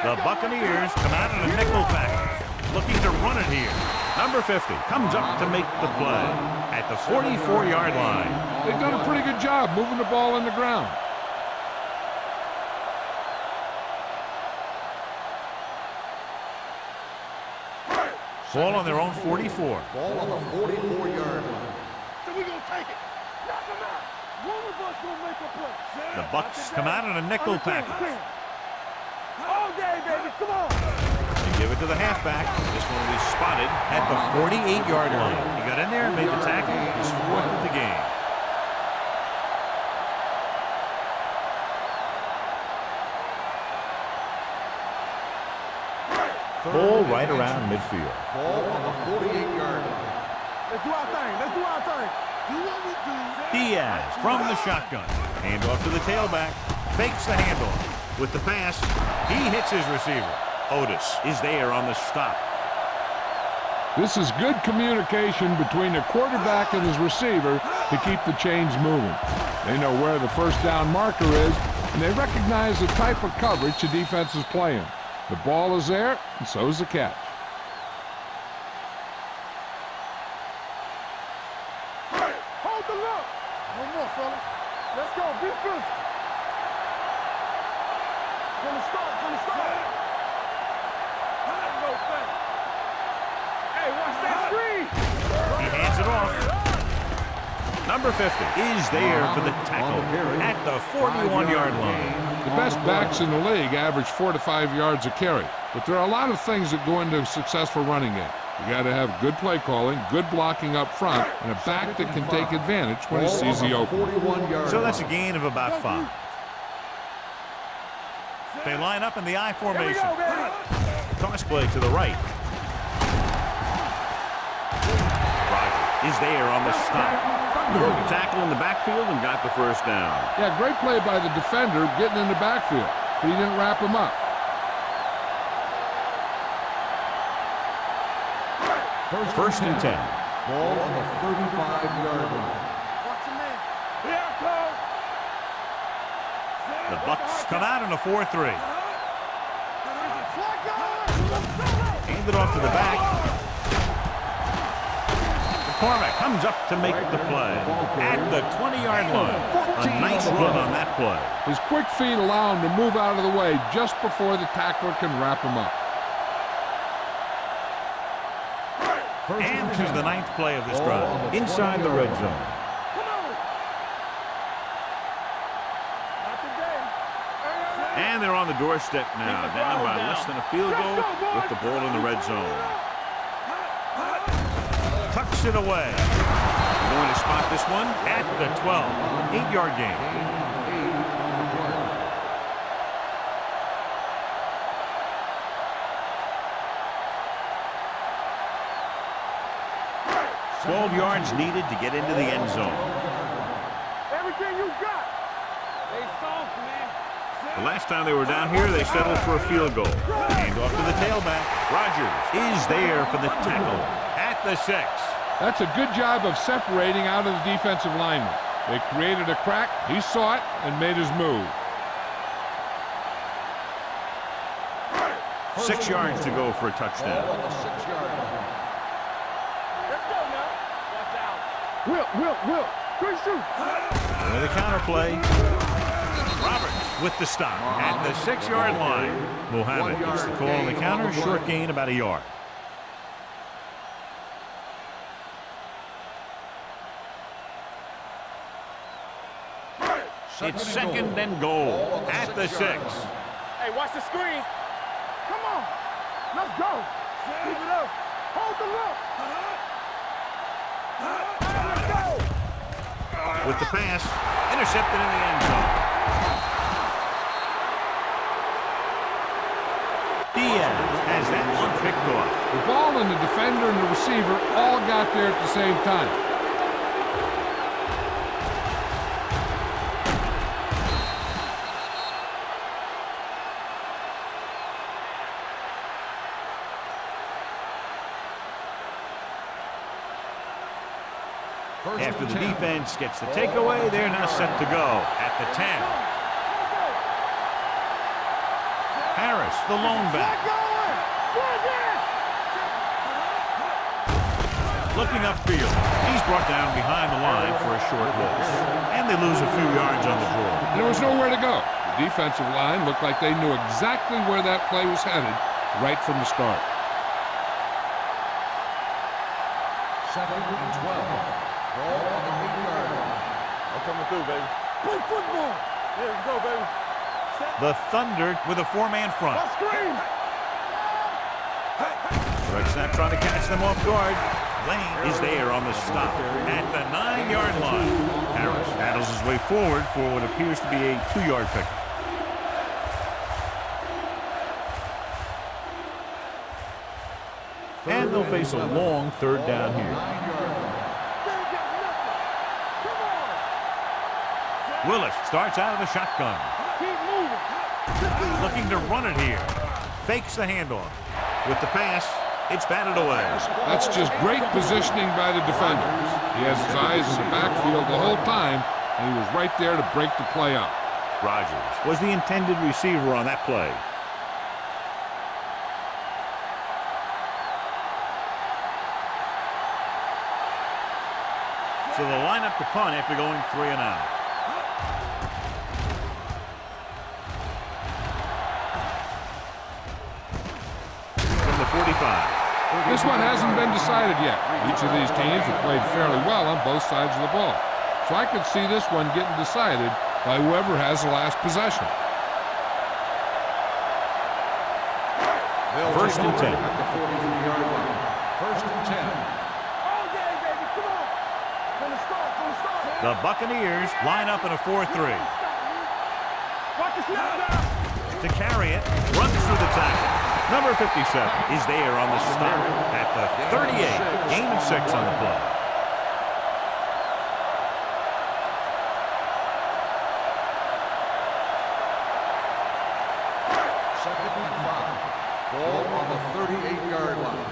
The Buccaneers come out in a nickel package, looking to run it here. Number 50 comes up to make the play at the 44-yard line. They've done a pretty good job moving the ball in the ground. Ball on their own 44. Ball on the 44-yard line. So we gonna take it. Knock him out. One of us gonna make a play. The Bucks come out in a nickel package. All day, baby. Come on. They give it to the halfback. This one will be spotted at the 48-yard line. He got in there and made the tackle. His 4th of the game. Ball right around midfield. Ball on the 48-yard line. Let's do our thing. Let's do our thing. Do what we do. Diaz from the shotgun. Handoff to the tailback. Fakes the handoff. With the pass, he hits his receiver. Otis is there on the stop. This is good communication between the quarterback and his receiver to keep the chains moving. They know where the first down marker is, and they recognize the type of coverage the defense is playing. The ball is there, and so is the catch. Hold the look. One more, fella. Let's go. Be good. Gonna start. Go back. Hey, watch that screen. He hands it off. Number 50 is there for the tackle at the 41-yard line. The best backs in the league average 4 to 5 yards a carry, but there are a lot of things that go into a successful running game. You got to have good play calling, good blocking up front, and a back that can take advantage when he sees the opening. So that's a gain of about 5. They line up in the I formation. Toss play to the right. Roger is there on the stop. Broke a tackle in the backfield and got the first down. Yeah, great play by the defender getting in the backfield, but he didn't wrap him up. First and 10. Ball on the 35-yard line. Watch your man. Here it goes. The Bucks come out in a 4-3. Hand it off to the back. McCormick comes up to make the play at the 20-yard line. A nice run on that play. His quick feet allow him to move out of the way just before the tackler can wrap him up. And this is the 9th play of this drive. Inside the red zone. And they're on the doorstep now, down by less than a field goal with the ball in the red zone. Tucks it away. Going to spot this one at the 12. 8-yard gain. $12 yards needed to get into the end zone. Everything you got. They soft, man. The last time they were down here, they settled for a field goal. Hand off to the tailback. Rogers is there for the tackle at the 6. That's a good job of separating out of the defensive lineman. They created a crack, he saw it, and made his move. 6 yards to go for a touchdown. Let's go now. Watch out. Will. Good shoot. And the counter play. Roberts with the stop at the 6-yard line. Mohammed gets the call on the counter. Short gain about a yard. It's 2nd and goal at the 6. Hey, watch the screen. Come on. Let's go. Keep it up. Hold the look. Let's go. With the pass, intercepted in the end zone. Diaz has that one picked off. The ball and the defender and the receiver all got there at the same time. After the defense gets the takeaway, they're now set to go at the 10. Harris, the lone back. Looking upfield. He's brought down behind the line for a short loss. And they lose a few yards on the draw. There was nowhere to go. The defensive line looked like they knew exactly where that play was headed right from the start. 2nd and 12. Ball on the 8-yard line. I'm coming through, baby. Play football. Yeah, let's go, baby. The Thunder with a 4-man front. Let's screen. Red snap trying to catch them off guard. Lane is there on the stop at the 9-yard line. Harris battles his way forward for what appears to be a 2-yard pickup. And they'll face a long 3rd down here. Willis starts out of the shotgun. Looking to run it here. Fakes the handoff. With the pass, it's batted away. That's just great positioning by the defenders. He has his eyes in the backfield the whole time, and he was right there to break the play up. Rogers was the intended receiver on that play. So they'll line up the punt after going 3 and out. From the 45. This one hasn't been decided yet. Each of these teams have played fairly well on both sides of the ball. So I could see this one getting decided by whoever has the last possession. First and 10. At the 43-yard line. First and 10. The Buccaneers line up in a 4-3. To carry it, runs through the tackle. Number 57 is there on the stop at the 38. Gain of 6 on the play. Second and 5. Ball on the 38-yard line.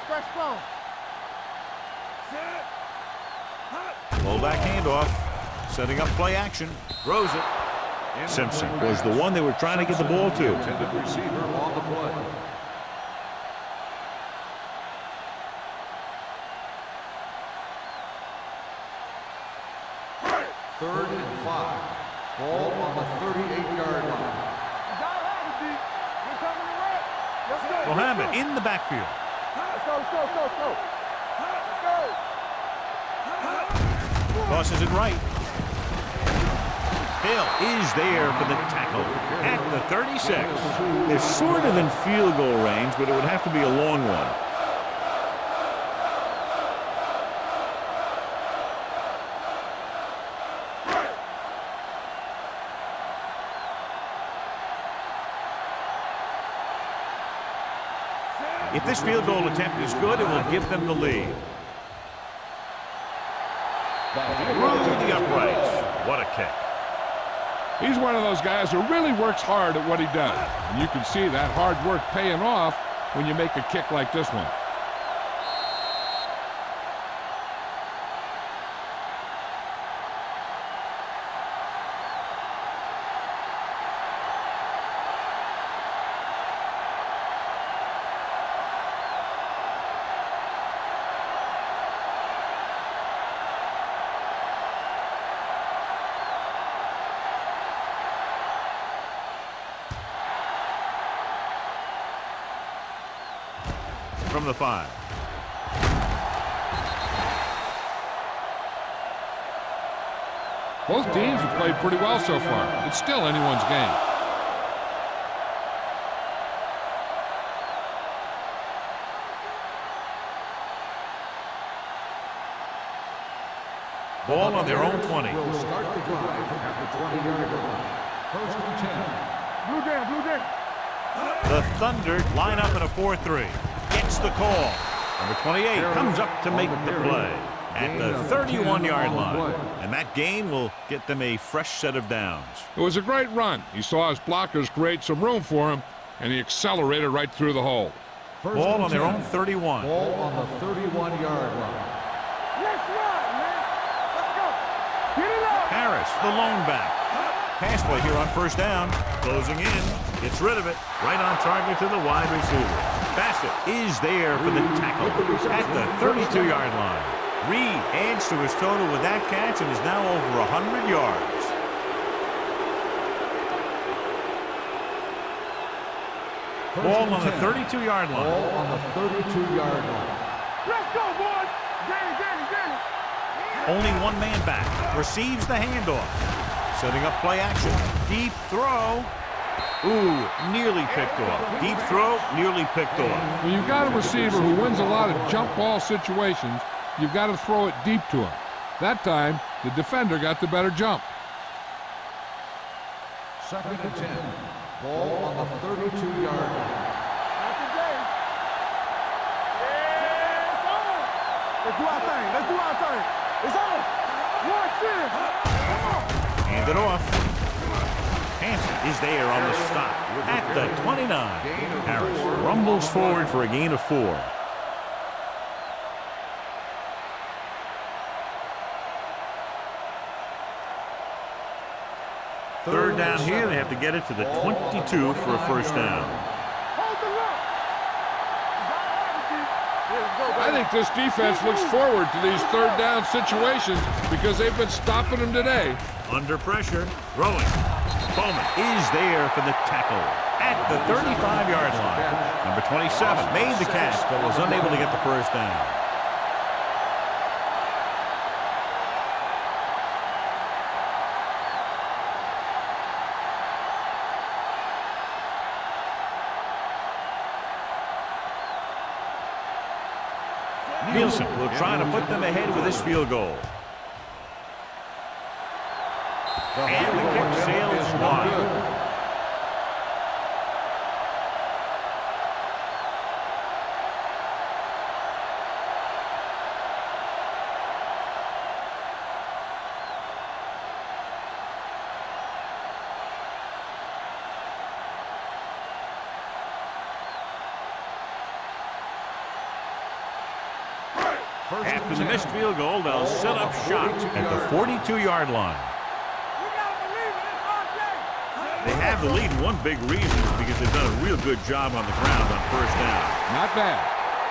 Fresh phone. Fullback handoff. Setting up play action. Throws it. Simpson was the one they were trying to get the ball to. Intended receiver on the play. Third and 5. Ball on the 38-yard line. Mohammed in the backfield. Let's go, let's go, let's go, let's go. Tosses it right. Hill is there for the tackle at the 36. They're sort of in field goal range, but it would have to be a long one. If this field goal attempt is good, it will give them the lead. Through the uprights. What a kick. He's one of those guys who really works hard at what he does. And you can see that hard work paying off when you make a kick like this one. From the 5. Both teams have played pretty well so far. It's still anyone's game. Ball on their own 20. Will start the drive at the 20-yard line. First and 10. Blue down, blue down. The Thunder line up in a 4-3. Gets the call. Number 28 comes up to make the play at the 31-yard line. And that gain will get them a fresh set of downs. It was a great run. He saw his blockers create some room for him, and he accelerated right through the hole. Ball on their own 31. Ball on the 31-yard line. Let's run, man. Let's go. Get it up. Harris, the lone back. Pass play here on first down. Closing in. Gets rid of it. Right on target to the wide receiver. Bassett is there for the tackle at the 32-yard line. Reed adds to his total with that catch and is now over 100 yards. Ball on the 32-yard line. Ball on the 32-yard line. Let's go, boys. Danny. Only one man back. Receives the handoff. Setting up play action. Deep throw. Ooh, nearly picked off. Deep throw, nearly picked off. When you've got a receiver who wins a lot of jump ball situations, you've got to throw it deep to him. That time, the defender got the better jump. 2nd and 10. Ball on the 32-yard line. Let's do our thing. Let's do our thing. It's on. Hand it off. Hansen is there on the stop at the 29. Harris rumbles forward for a gain of 4. Third down here. They have to get it to the 22 for a first down. I think this defense looks forward to these third down situations because they've been stopping them today. Under pressure, throwing. Bowman is there for the tackle at the 35-yard line. Number 27 made the catch but was unable to get the first down. Nielsen will try to put them ahead with this field goal. And the kick sails wide. After the missed field goal, they'll set up shop at the 42-yard line. They have the lead, and one big reason is because they've done a real good job on the ground on first down. Not bad.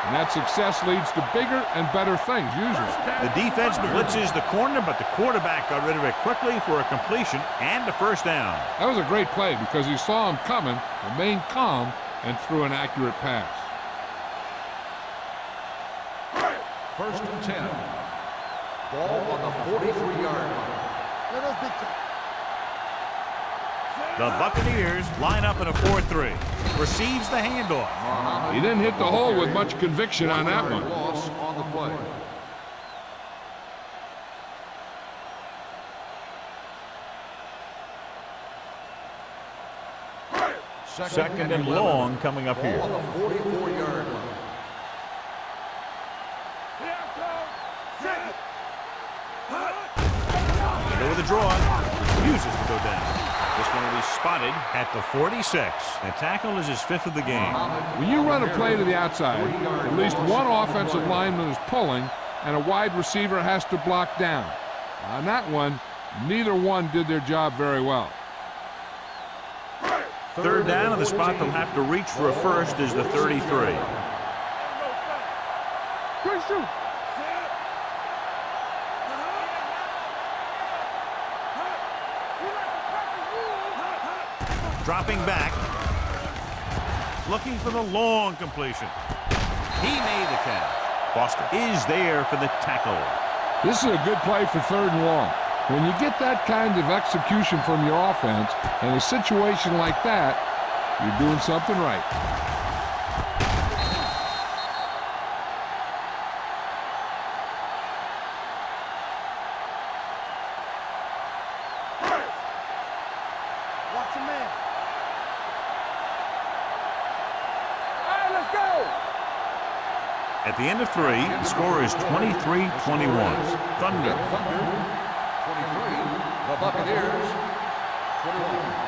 And that success leads to bigger and better things, usually. The defense blitzes the corner, but the quarterback got rid of it quickly for a completion and a first down. That was a great play because he saw him coming, remained calm, and threw an accurate pass. 1st and 10. Ball on the 43-yard line. The Buccaneers line up in a 4-3. Receives the handoff. He didn't hit the hole with much conviction on that one. Loss on the play. Second and long coming up here. Ball on the 44-yard line. Go with the draw. Refuses to go down. This one will be spotted at the 46. The tackle is his 5th of the game. When you run a play to the outside, at least one offensive lineman is pulling, and a wide receiver has to block down. On that one, neither one did their job very well. Third down, and the spot they'll have to reach for a first is the 33. Quick shoot. Dropping back. Looking for the long completion. He made the catch. Foster is there for the tackle. This is a good play for 3rd and long. When you get that kind of execution from your offense in a situation like that, you're doing something right. Watch your man. All right, let's go. At the end of 3, the score is 23-21. Thunder. 23. The Buccaneers. 21.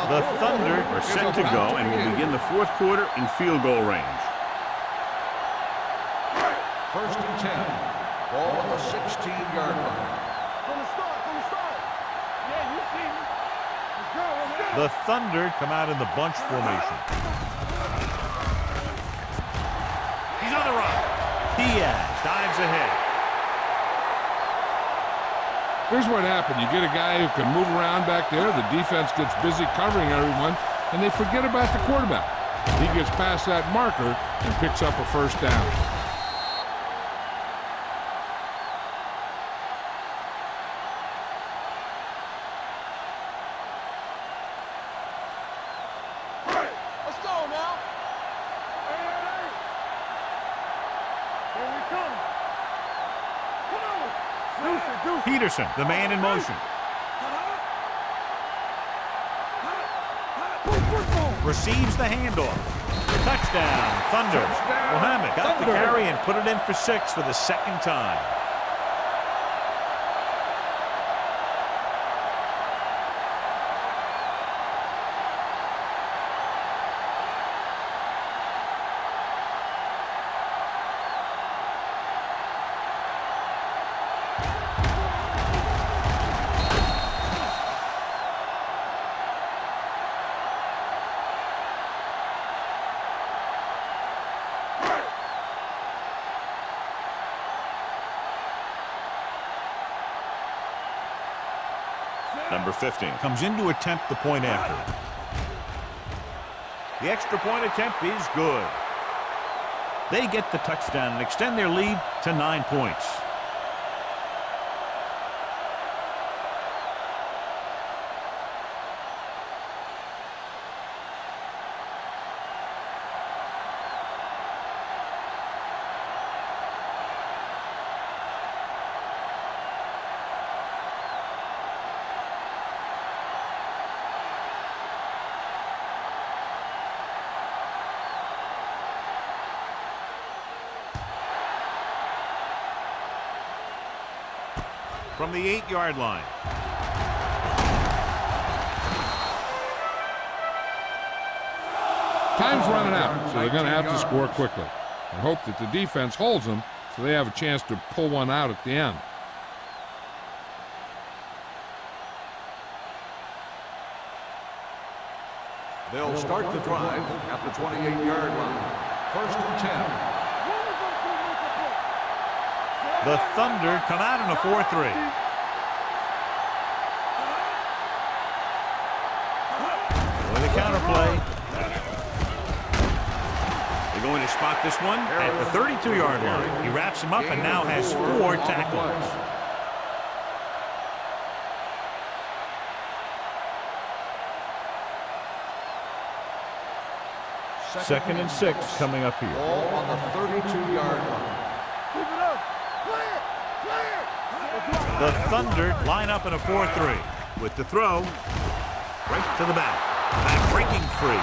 The Thunder are set to go and will begin the 4th quarter in field goal range. 1st and 10. Ball on the 16-yard line. From the start. Yeah, you see me. Let's go, let's go. The Thunder come out in the bunch formation. He's on the run. Diaz dives ahead. Here's what happened. You get a guy who can move around back there. The defense gets busy covering everyone, and they forget about the quarterback. He gets past that marker and picks up a first down. Peterson, the man in motion. Receives the handoff. Touchdown, Thunder. Mohammed got the carry and put it in for 6 for the second time. Number 15 comes in to attempt the point after. The extra point attempt is good. They get the touchdown and extend their lead to 9 points. From the 8-yard line. Time's running out, so they're going to have to score quickly and hope that the defense holds them so they have a chance to pull one out at the end. They'll start the drive at the 28-yard line. 1st and 10. The Thunder come out in a 4-3. With a counterplay. They're going to spot this one at the 32-yard line. He wraps him up and now has 4 tackles. Second and 6 coming up here. Ball on the 32-yard line. Keep it up. Play it. Play it. The Thunder line up in a 4-3 with the throw right to the back. Back breaking free.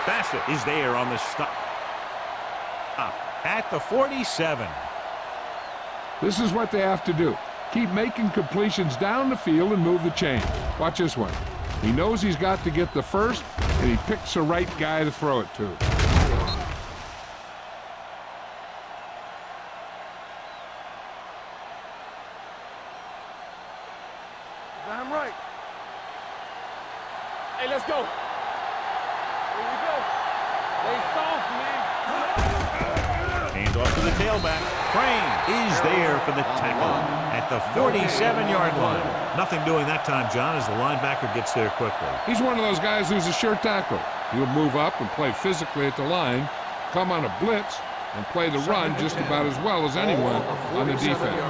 Bassett is there on the stop at the 47. This is what they have to do. Keep making completions down the field and move the chain. Watch this one. He knows he's got to get the first, and he picks the right guy to throw it to. Damn right. Hey, let's go. Here we go. Stay soft, man. Hand off to the tailback. Crane is there for the tackle at the 47-yard line. Nothing doing that time, John, as the linebacker gets there quickly. He's one of those guys who's a sure tackle. He'll move up and play physically at the line, come on a blitz, and play the run just about as well as anyone on the defense.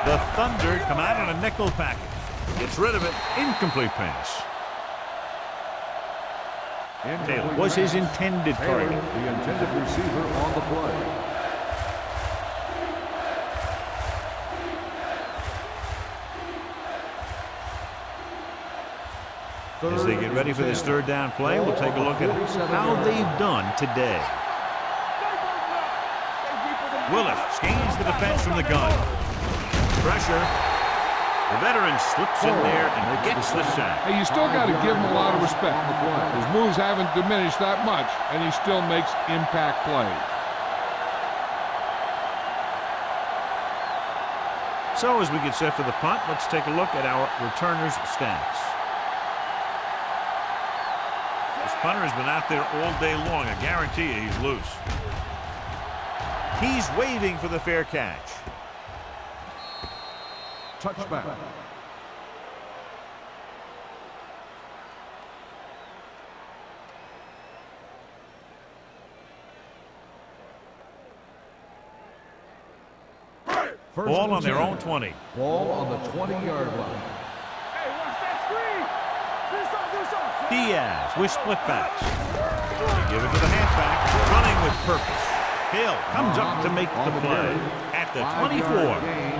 The Thunder come out in a nickel package. Gets rid of it. Incomplete pass. Taylor was his intended target. The intended receiver on the play. As they get ready for this third down play, we'll take a look at how they've done today. Willis scans the defense from the gun. Pressure. The veteran slips in there and gets the sack. Hey, you still got to give him a lot of respect. His moves haven't diminished that much, and he still makes impact plays. So as we get set for the punt, let's take a look at our returners' stats. This punter has been out there all day long. I guarantee you he's loose. He's waving for the fair catch. Touchback. Ball on their own 20. Ball on the 20-yard line. Hey, watch that screen. Do something. Diaz with split backs. They give it to the halfback, running with purpose. Hill comes up to make the play. At the 24,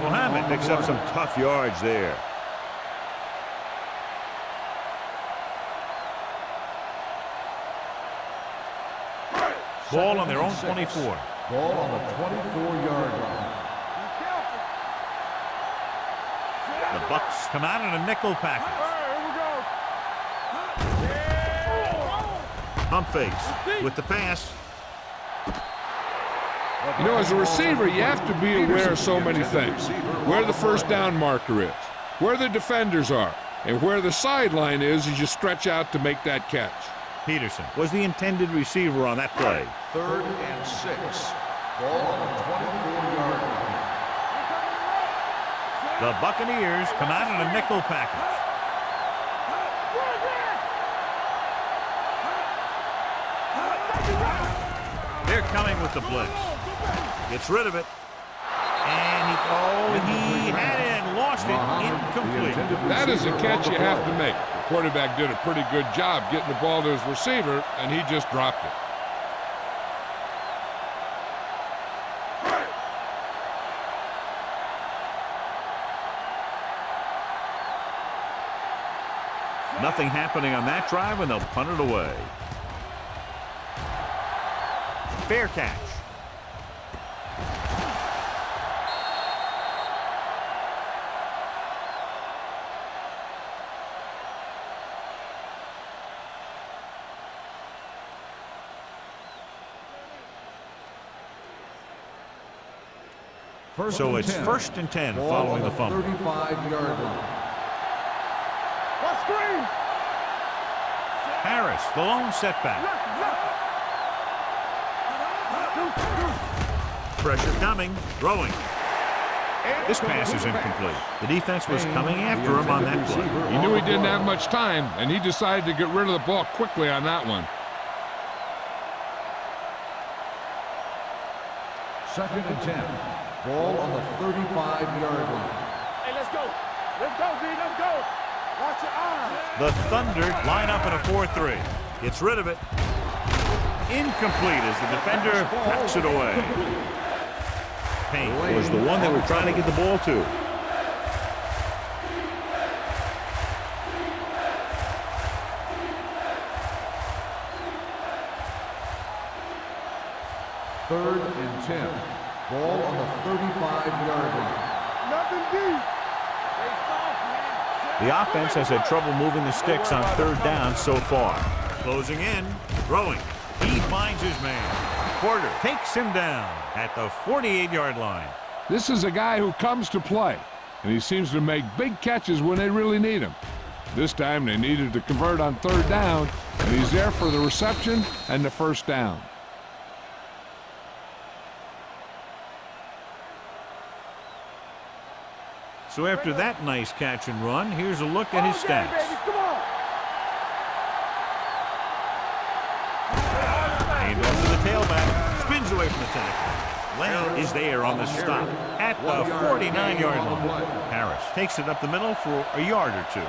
Mohammed picks up some tough yards there. Ball on their own 24. Ball on the 24-yard line. The Bucks come out in a nickel package. Pump fakes with the pass. You know, as a receiver, you have to be aware of so many things. Where the first down marker is, where the defenders are, and where the sideline is as you stretch out to make that catch. Peterson was the intended receiver on that play. 3rd and 6. Ball on the 24-yard line. The Buccaneers come out in a nickel package. They're coming with the blitz. Gets rid of it. And he had it and lost it. Incomplete. That is a catch you have to make. The quarterback did a pretty good job getting the ball to his receiver, and he just dropped it. Nothing happening on that drive, and they'll punt it away. Fair catch. So it's 1st and 10 following the fumble. 35-yard line. Harris, the lone setback. Pressure coming, throwing. This pass is incomplete. The defense was coming after him on that play. He knew he didn't have much time, and he decided to get rid of the ball quickly on that one. 2nd and 10. Ball on the 35-yard line. Hey, let's go. Let's go, B. Let's go. Watch your eyes. The Thunder line up in a 4-3. Gets rid of it. Incomplete as the defender packs it away. Payne was the one they were trying to get the ball to. Third and 10. Ball on the 35-yard line. Nothing deep. The offense has had trouble moving the sticks on 3rd down so far. Closing in, throwing. He finds his man. Porter takes him down at the 48-yard line. This is a guy who comes to play, and he seems to make big catches when they really need him. This time they needed to convert on 3rd down, and he's there for the reception and the 1st down. So after that nice catch and run, here's a look at his stats. Aimed off to the tailback, spins away from the tackle. Lane is there on the stop at the 49-yard line. Harris takes it up the middle for a yard or two.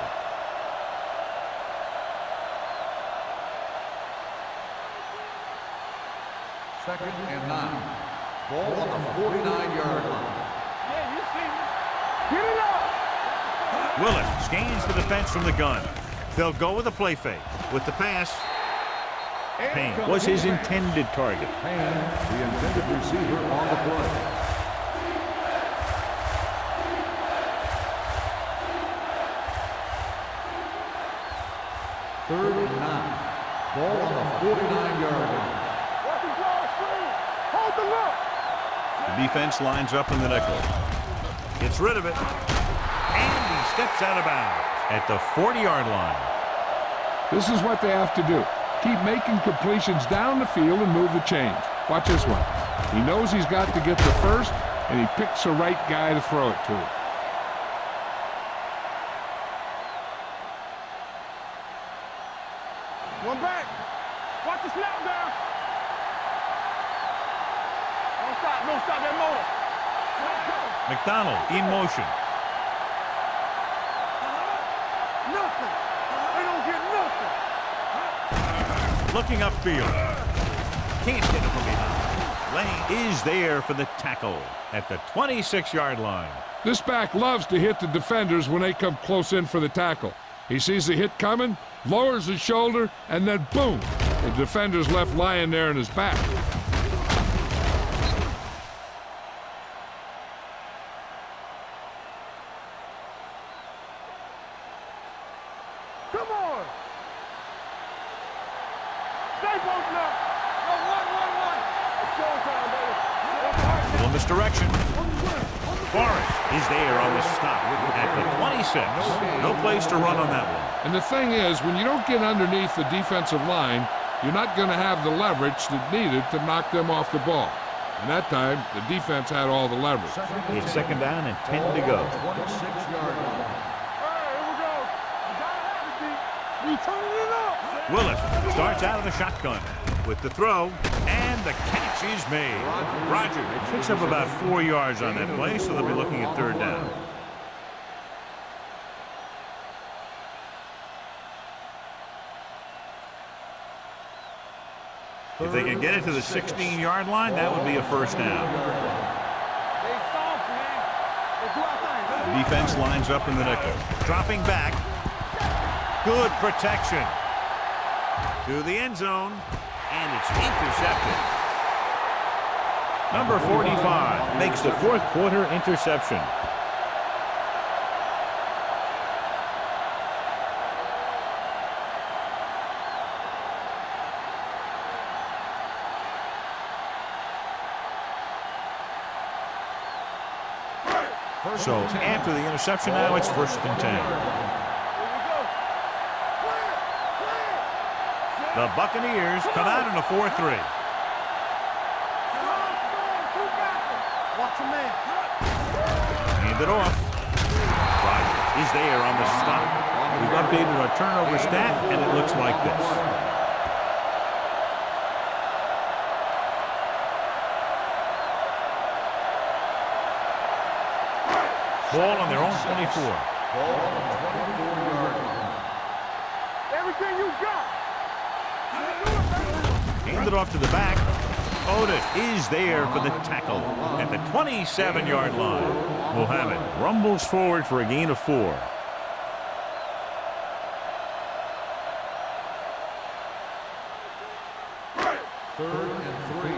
Second and 9. Ball on the 49-yard line. Yeah, you see me. Get it up. Willis scans the defense from the gun. They'll go with a play fake. With the pass, Payne was his intended target. Payne, the intended receiver on the play. Third and 9. Ball on the 49-yard line. Watch the draw screen. Hold the look. The defense lines up in the nickel. Gets rid of it. And he steps out of bounds at the 40-yard line. This is what they have to do. Keep making completions down the field and move the chains. Watch this one. He knows he's got to get the first, and he picks the right guy to throw it to. One back. Watch the snap down. Don't stop that motor. McDonald in motion. Nothing. They don't get nothing. Looking upfield. Can't hit it from behind. Lane is there for the tackle at the 26-yard line. This back loves to hit the defenders when they come close in for the tackle. He sees the hit coming, lowers his shoulder, and then boom, the defender's left lying there in his back. Come on. Stay posted up. Go, one. It's showtime, baby. Little misdirection. Forrest is there on the stop at the 26. No place to run on that one. And the thing is, when you don't get underneath the defensive line, you're not going to have the leverage that needed to knock them off the ball. And that time, the defense had all the leverage. It's second down and 10 to go. 26-yard line. Here we go. You gotta have it, D. We turning it up. Willis starts out of the shotgun with the throw, and the catch is made. Rogers picks up about 4 yards on that play, so they'll be looking at third down. If they can get it to the 16-yard line, that would be a first down. They soft, man. They do our thing. The defense lines up in the nickel. Dropping back. Good protection. To the end zone, and it's intercepted. Number 45 makes the fourth quarter interception. So after the interception now, it's first and 10. The Buccaneers come out in a 4-3. Watch your man. Hand it off. Rogers is there on the stop. We've updated our turnover stat, and it looks like this. Ball on their own 24. Ball on the 24-yard line. Everything you got. Hand it off to the back. Otis is there for the tackle at the 27-yard line. Mohammed rumbles forward for a gain of 4. Third and 3.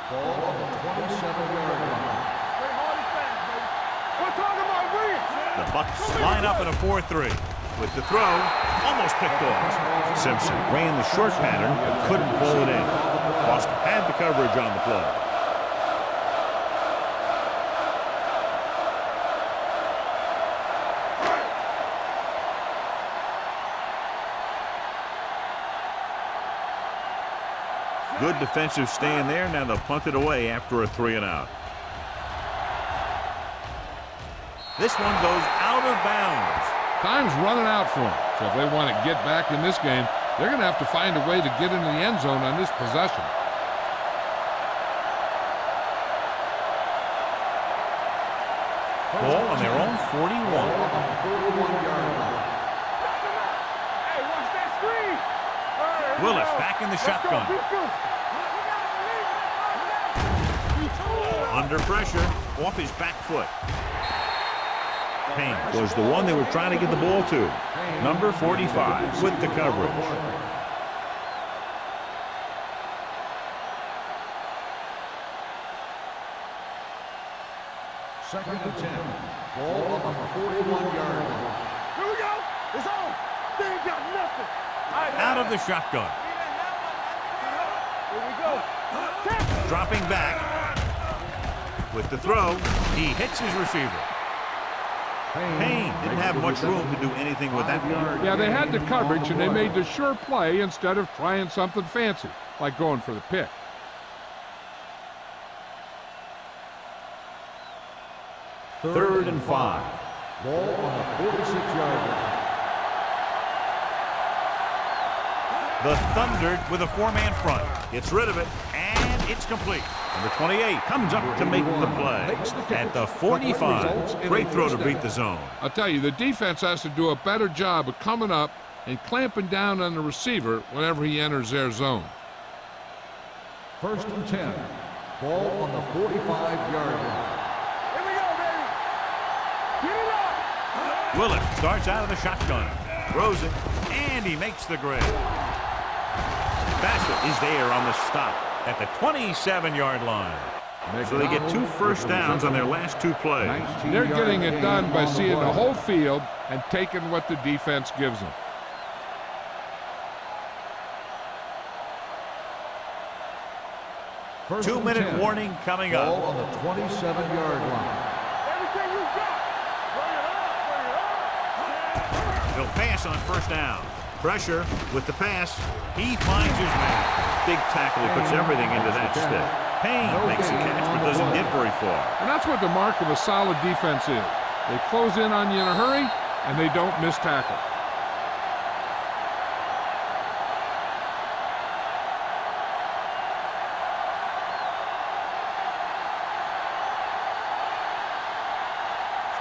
Ball on the 27-yard line. We're talking about wins. The Bucs line up in a 4-3. With the throw, almost picked off. Simpson ran the short pattern but couldn't pull it in. Boston had the coverage on the play. Good defensive stand there. Now they'll punt it away after a 3-and-out. This one goes out of bounds. Time's running out for them. So if they want to get back in this game, they're going to have to find a way to get into the end zone on this possession. Ball on their own 41. 41-yard line. Hey, watch that screen. Willis back in the shotgun. Under pressure, off his back foot. Payne was the one they were trying to get the ball to. Number 45 with the coverage. Second and 10. Ball on the 41-yard line. Here we go. It's on. They ain't got nothing. Out of the shotgun. Here we go. Dropping back. With the throw, he hits his receiver. Payne didn't have much room to do anything with that. Yeah, they had the coverage, and they made the sure play instead of trying something fancy, like going for the pick. Third and 5. Ball on the 46-yard line. The Thunder with a 4-man front. Gets rid of it, and it's complete. Number 28 comes up to make the play at the 45. Great throw to beat the zone. I'll tell you, the defense has to do a better job of coming up and clamping down on the receiver whenever he enters their zone. First and 10. Ball on the 45-yard line. Here we go, baby. Get it up. Willis starts out of the shotgun, throws it, and he makes the grab. Bassett is there on the stop at the 27-yard line. So they get 2 first downs on their last 2 plays. They're getting it done by seeing the whole field and taking what the defense gives them. First 2-minute 10. warning coming Ball up. on the 27-yard line. Everything you got. Bring it up. Bring it up. He'll pass on first down. Pressure with the pass. He finds his man. Big tackle. He puts everything into that step. Payne makes the catch but doesn't get very far. And that's what the mark of a solid defense is. They close in on you in a hurry, and they don't miss tackle.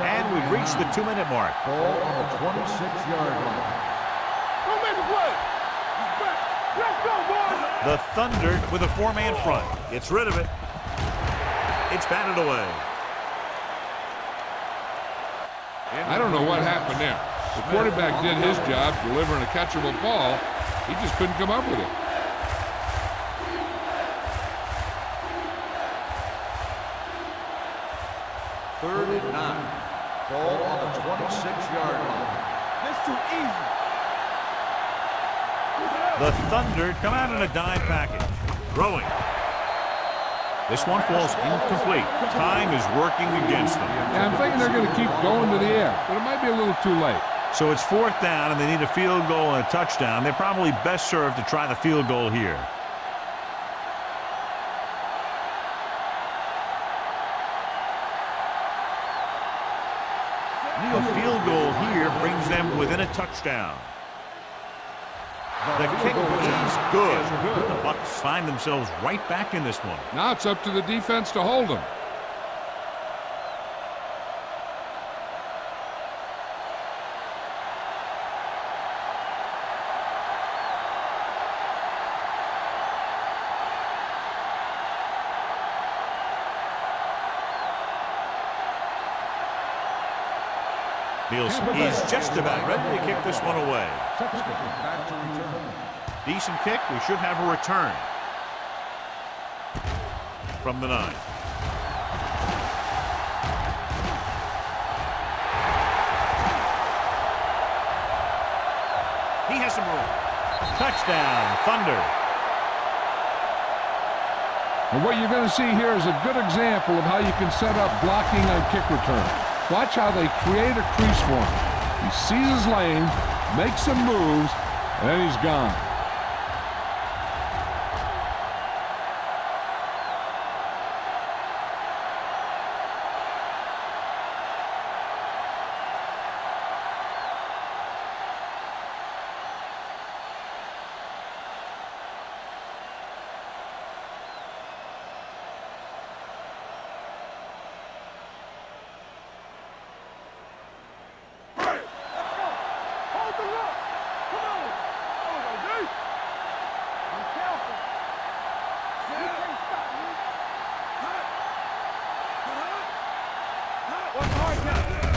And we've reached the 2-minute mark. Ball on the 26-yard line. Don't make a play. He's back. Let's go, boys. The Thunder with a 4-man front. Gets rid of it. It's batted away. I don't know what happened there. The quarterback did his job delivering a catchable ball. He just couldn't come up with it. Third and 9. Ball on the 26-yard line. This too easy. The Thunder come out in a dime package. Throwing. This one falls incomplete. Time is working against them. Yeah, I'm thinking they're going to keep going to the air, but it might be a little too late. So it's 4th down, and they need a field goal and a touchdown. They're probably best served to try the field goal here. A field goal here brings them within a touchdown. The kick is good. The Bucs find themselves right back in this one. Now it's up to the defense to hold them. Nielsen is just about ready to kick this one away. Back to return. Decent kick. We should have a return from the 9. He has some room. Touchdown, Thunder. And what you're going to see here is a good example of how you can set up blocking on kick return. Watch how they create a crease for him. He sees his lane, makes some moves, and then he's gone.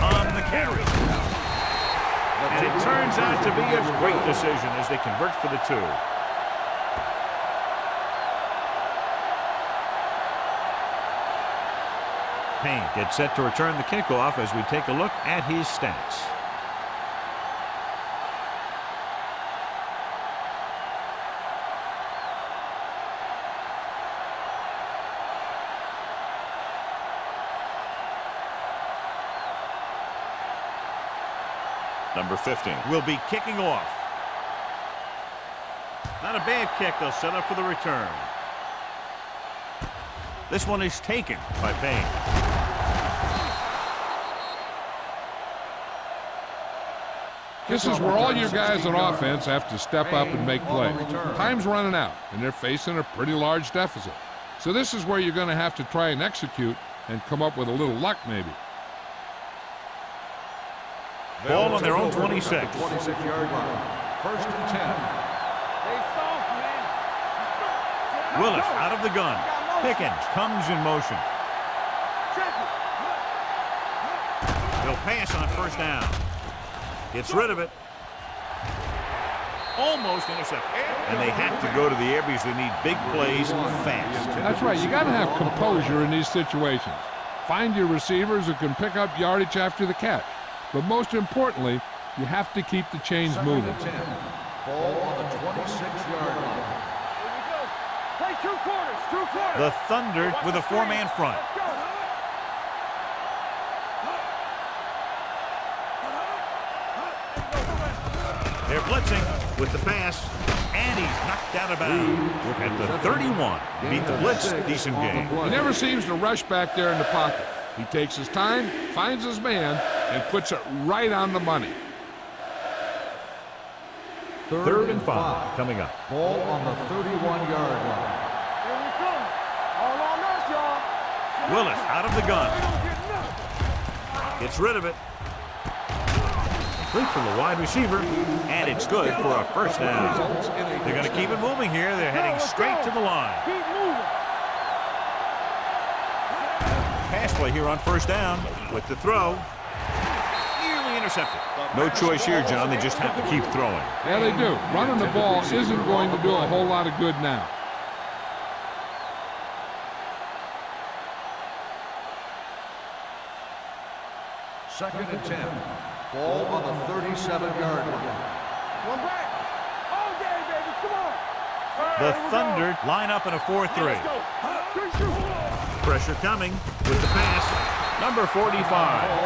On the carry. And it turns out to be a great decision as they convert for the 2. Payne gets set to return the kickoff as we take a look at his stats. Number 15 will be kicking off. Not a bad kick. They'll set up for the return. This one is taken by Payne. This is where all your guys on offense have to step up and make plays. Time's running out, and they're facing a pretty large deficit. So this is where you're going to have to try and execute and come up with a little luck maybe. Ball on their own 26. 26-yard line. First and 10. They soft, man. Willis out of the gun. Pickens comes in motion. He'll pass on first down. Gets rid of it. Almost intercepted. And they have to go to the air because they need big plays fast. That's right. You got to have composure in these situations. Find your receivers who can pick up yardage after the catch. But most importantly, you have to keep the chains moving. Ball on the 26-yard line. Play 2 quarters, 2 quarters. The Thunder with a 4-man front. They're blitzing with the pass, and he's knocked out of bounds at the 31. Beat the blitz, decent game. He never seems to rush back there in the pocket. He takes his time, finds his man, and puts it right on the money. 3rd and 5 coming up. Ball on the 31-yard line. Here we come. All on us, y'all. Willis out of the gun. Gets rid of it. Complete from the wide receiver, and it's good for a first down. They're going to keep it moving here. They're heading straight to the line. Keep moving. Pass play here on first down with the throw. Nearly intercepted. No choice here, John. They just have to keep throwing. Yeah, they do. Running the ball isn't going to do a whole lot of good now. Second and 10. Ball on the 37-yard line. One back. All day, baby. Come on. The Thunder line up in a 4-3. Let's go. Pressure coming with the pass. Number 45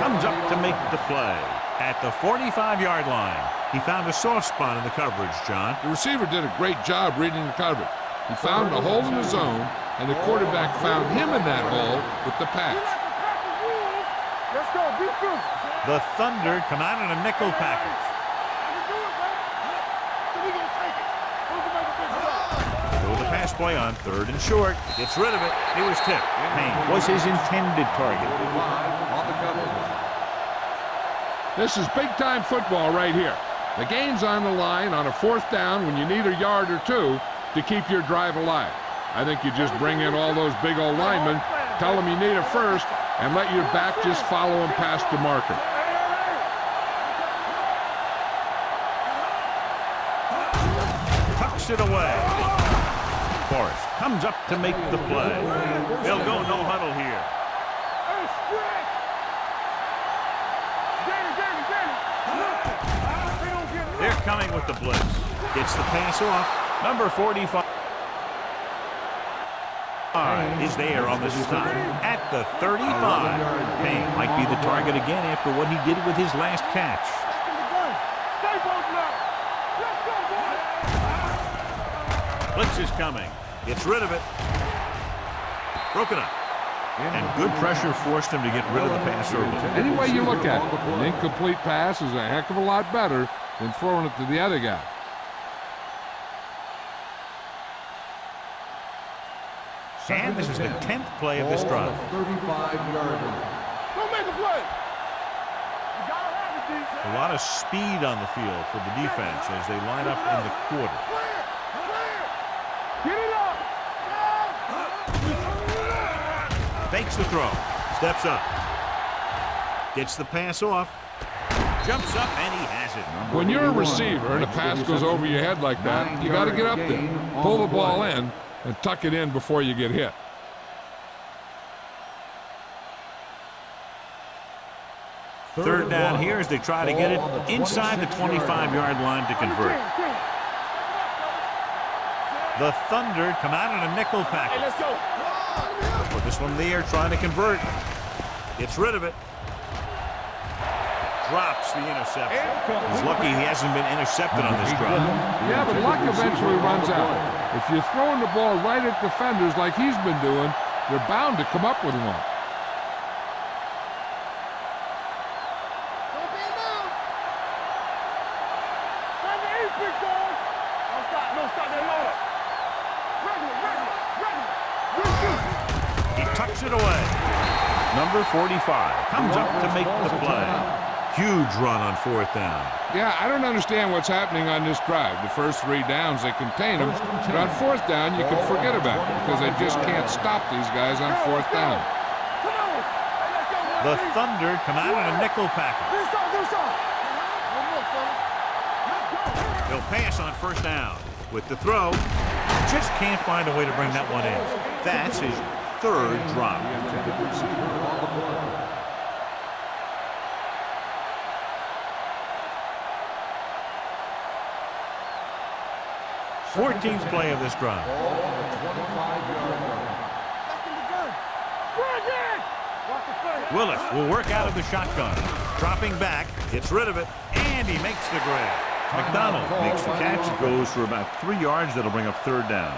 comes up to make the play. At the 45-yard line, he found a soft spot in the coverage, John. The receiver did a great job reading the coverage. He found a hole in the zone, and the quarterback found him in that hole with the pass. Let's go. Be good. The Thunder come out in a nickel package. Throw the pass play on 3rd and short. Gets rid of it. He was tipped. Payne was his intended target. On the coverage. This is big-time football right here. The game's on the line on a 4th down when you need a yard or 2 to keep your drive alive. I think you just bring in all those big old linemen, tell them you need a first, and let your back just follow him past the marker. Tucks it away. Forrest comes up to make the play. They'll go no huddle here. They're coming with the blitz. Gets the pass off. Number 45 is there on the stop at the 35. Payne might be the target again after what he did with his last catch. Blitz is coming. Gets rid of it. Broken up. And good pressure forced him to get rid of the pass early. Any way you look at it, an incomplete pass is a heck of a lot better than throwing it to the other guy. And this is the 10th play of this drive. 35-yard line. Don't make a play. You gotta have it, defense. A lot of speed on the field for the defense as they line up in the quarter. Get it up. Fakes the throw. Steps up. Gets the pass off. Jumps up, and he has it. When you're a receiver and a pass goes over your head like that, you got to get up there, pull the ball in, and tuck it in before you get hit. Third down here as they try to get it inside the 25-yard line to convert. The Thunder come out in a nickel package. Hey, let's go. Put this one there, trying to convert. Gets rid of it. Drops the interception. He's lucky he hasn't been intercepted on this drive. Yeah, but luck eventually runs out. If you're throwing the ball right at defenders like he's been doing, you're bound to come up with one. Don't be moved. Time to eat, big dogs. No stop that motor. Regular. He tucks it away. Number 45 comes up to make the play. Huge run on 4th down. Yeah, I don't understand what's happening on this drive. The first 3 downs, they contain them. But on 4th down, you can forget about it because they just can't stop these guys on 4th down. The Thunder come out in a nickel package. They'll pass on 1st down. With the throw, just can't find a way to bring that one in. That's his 3rd drop. 14th play of this drive. Willis will work out of the shotgun. Dropping back, gets rid of it, and he makes the grab. McDonald makes the catch. It goes for about 3 yards. That'll bring up 3rd down.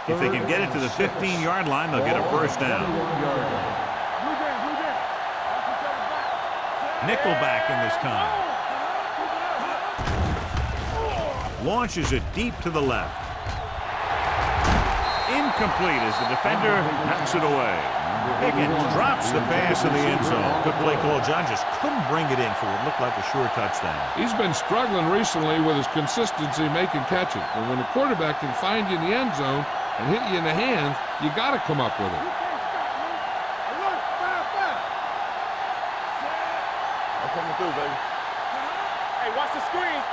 If they can get it to the 15-yard line, they'll get a 1st down. Nickelback in this time. Launches it deep to the left. Incomplete as the defender knocks it away. Higgins drops the pass in the end zone. Good play call. John just couldn't bring it in for what looked like a sure touchdown. He's been struggling recently with his consistency making catches. But when the quarterback can find you in the end zone and hit you in the hands, you got to come up with it. I'm coming through, baby. Hey, watch the screen.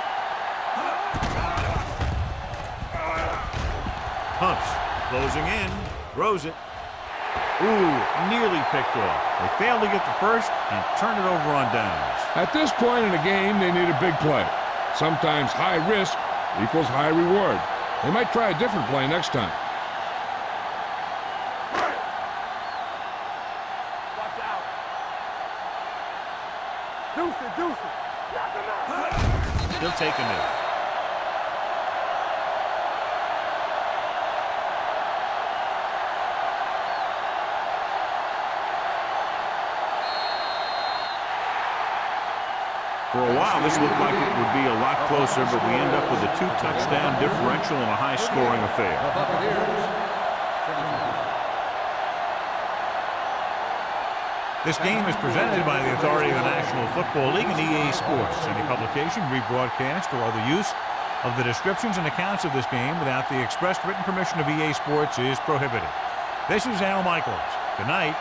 Pumps, closing in, throws it. Ooh, nearly picked off. They failed to get the first and turn it over on downs. At this point in the game, they need a big play. Sometimes high risk equals high reward. They might try a different play next time. Watch out. Deuce it, deuce it. He'll take a knee. For a while, this looked like it would be a lot closer, but we end up with a 2-touchdown differential and a high-scoring affair. This game is presented by the authority of the National Football League and EA Sports. Any publication, rebroadcast, or other use of the descriptions and accounts of this game without the express written permission of EA Sports is prohibited. This is Al Michaels. Good night.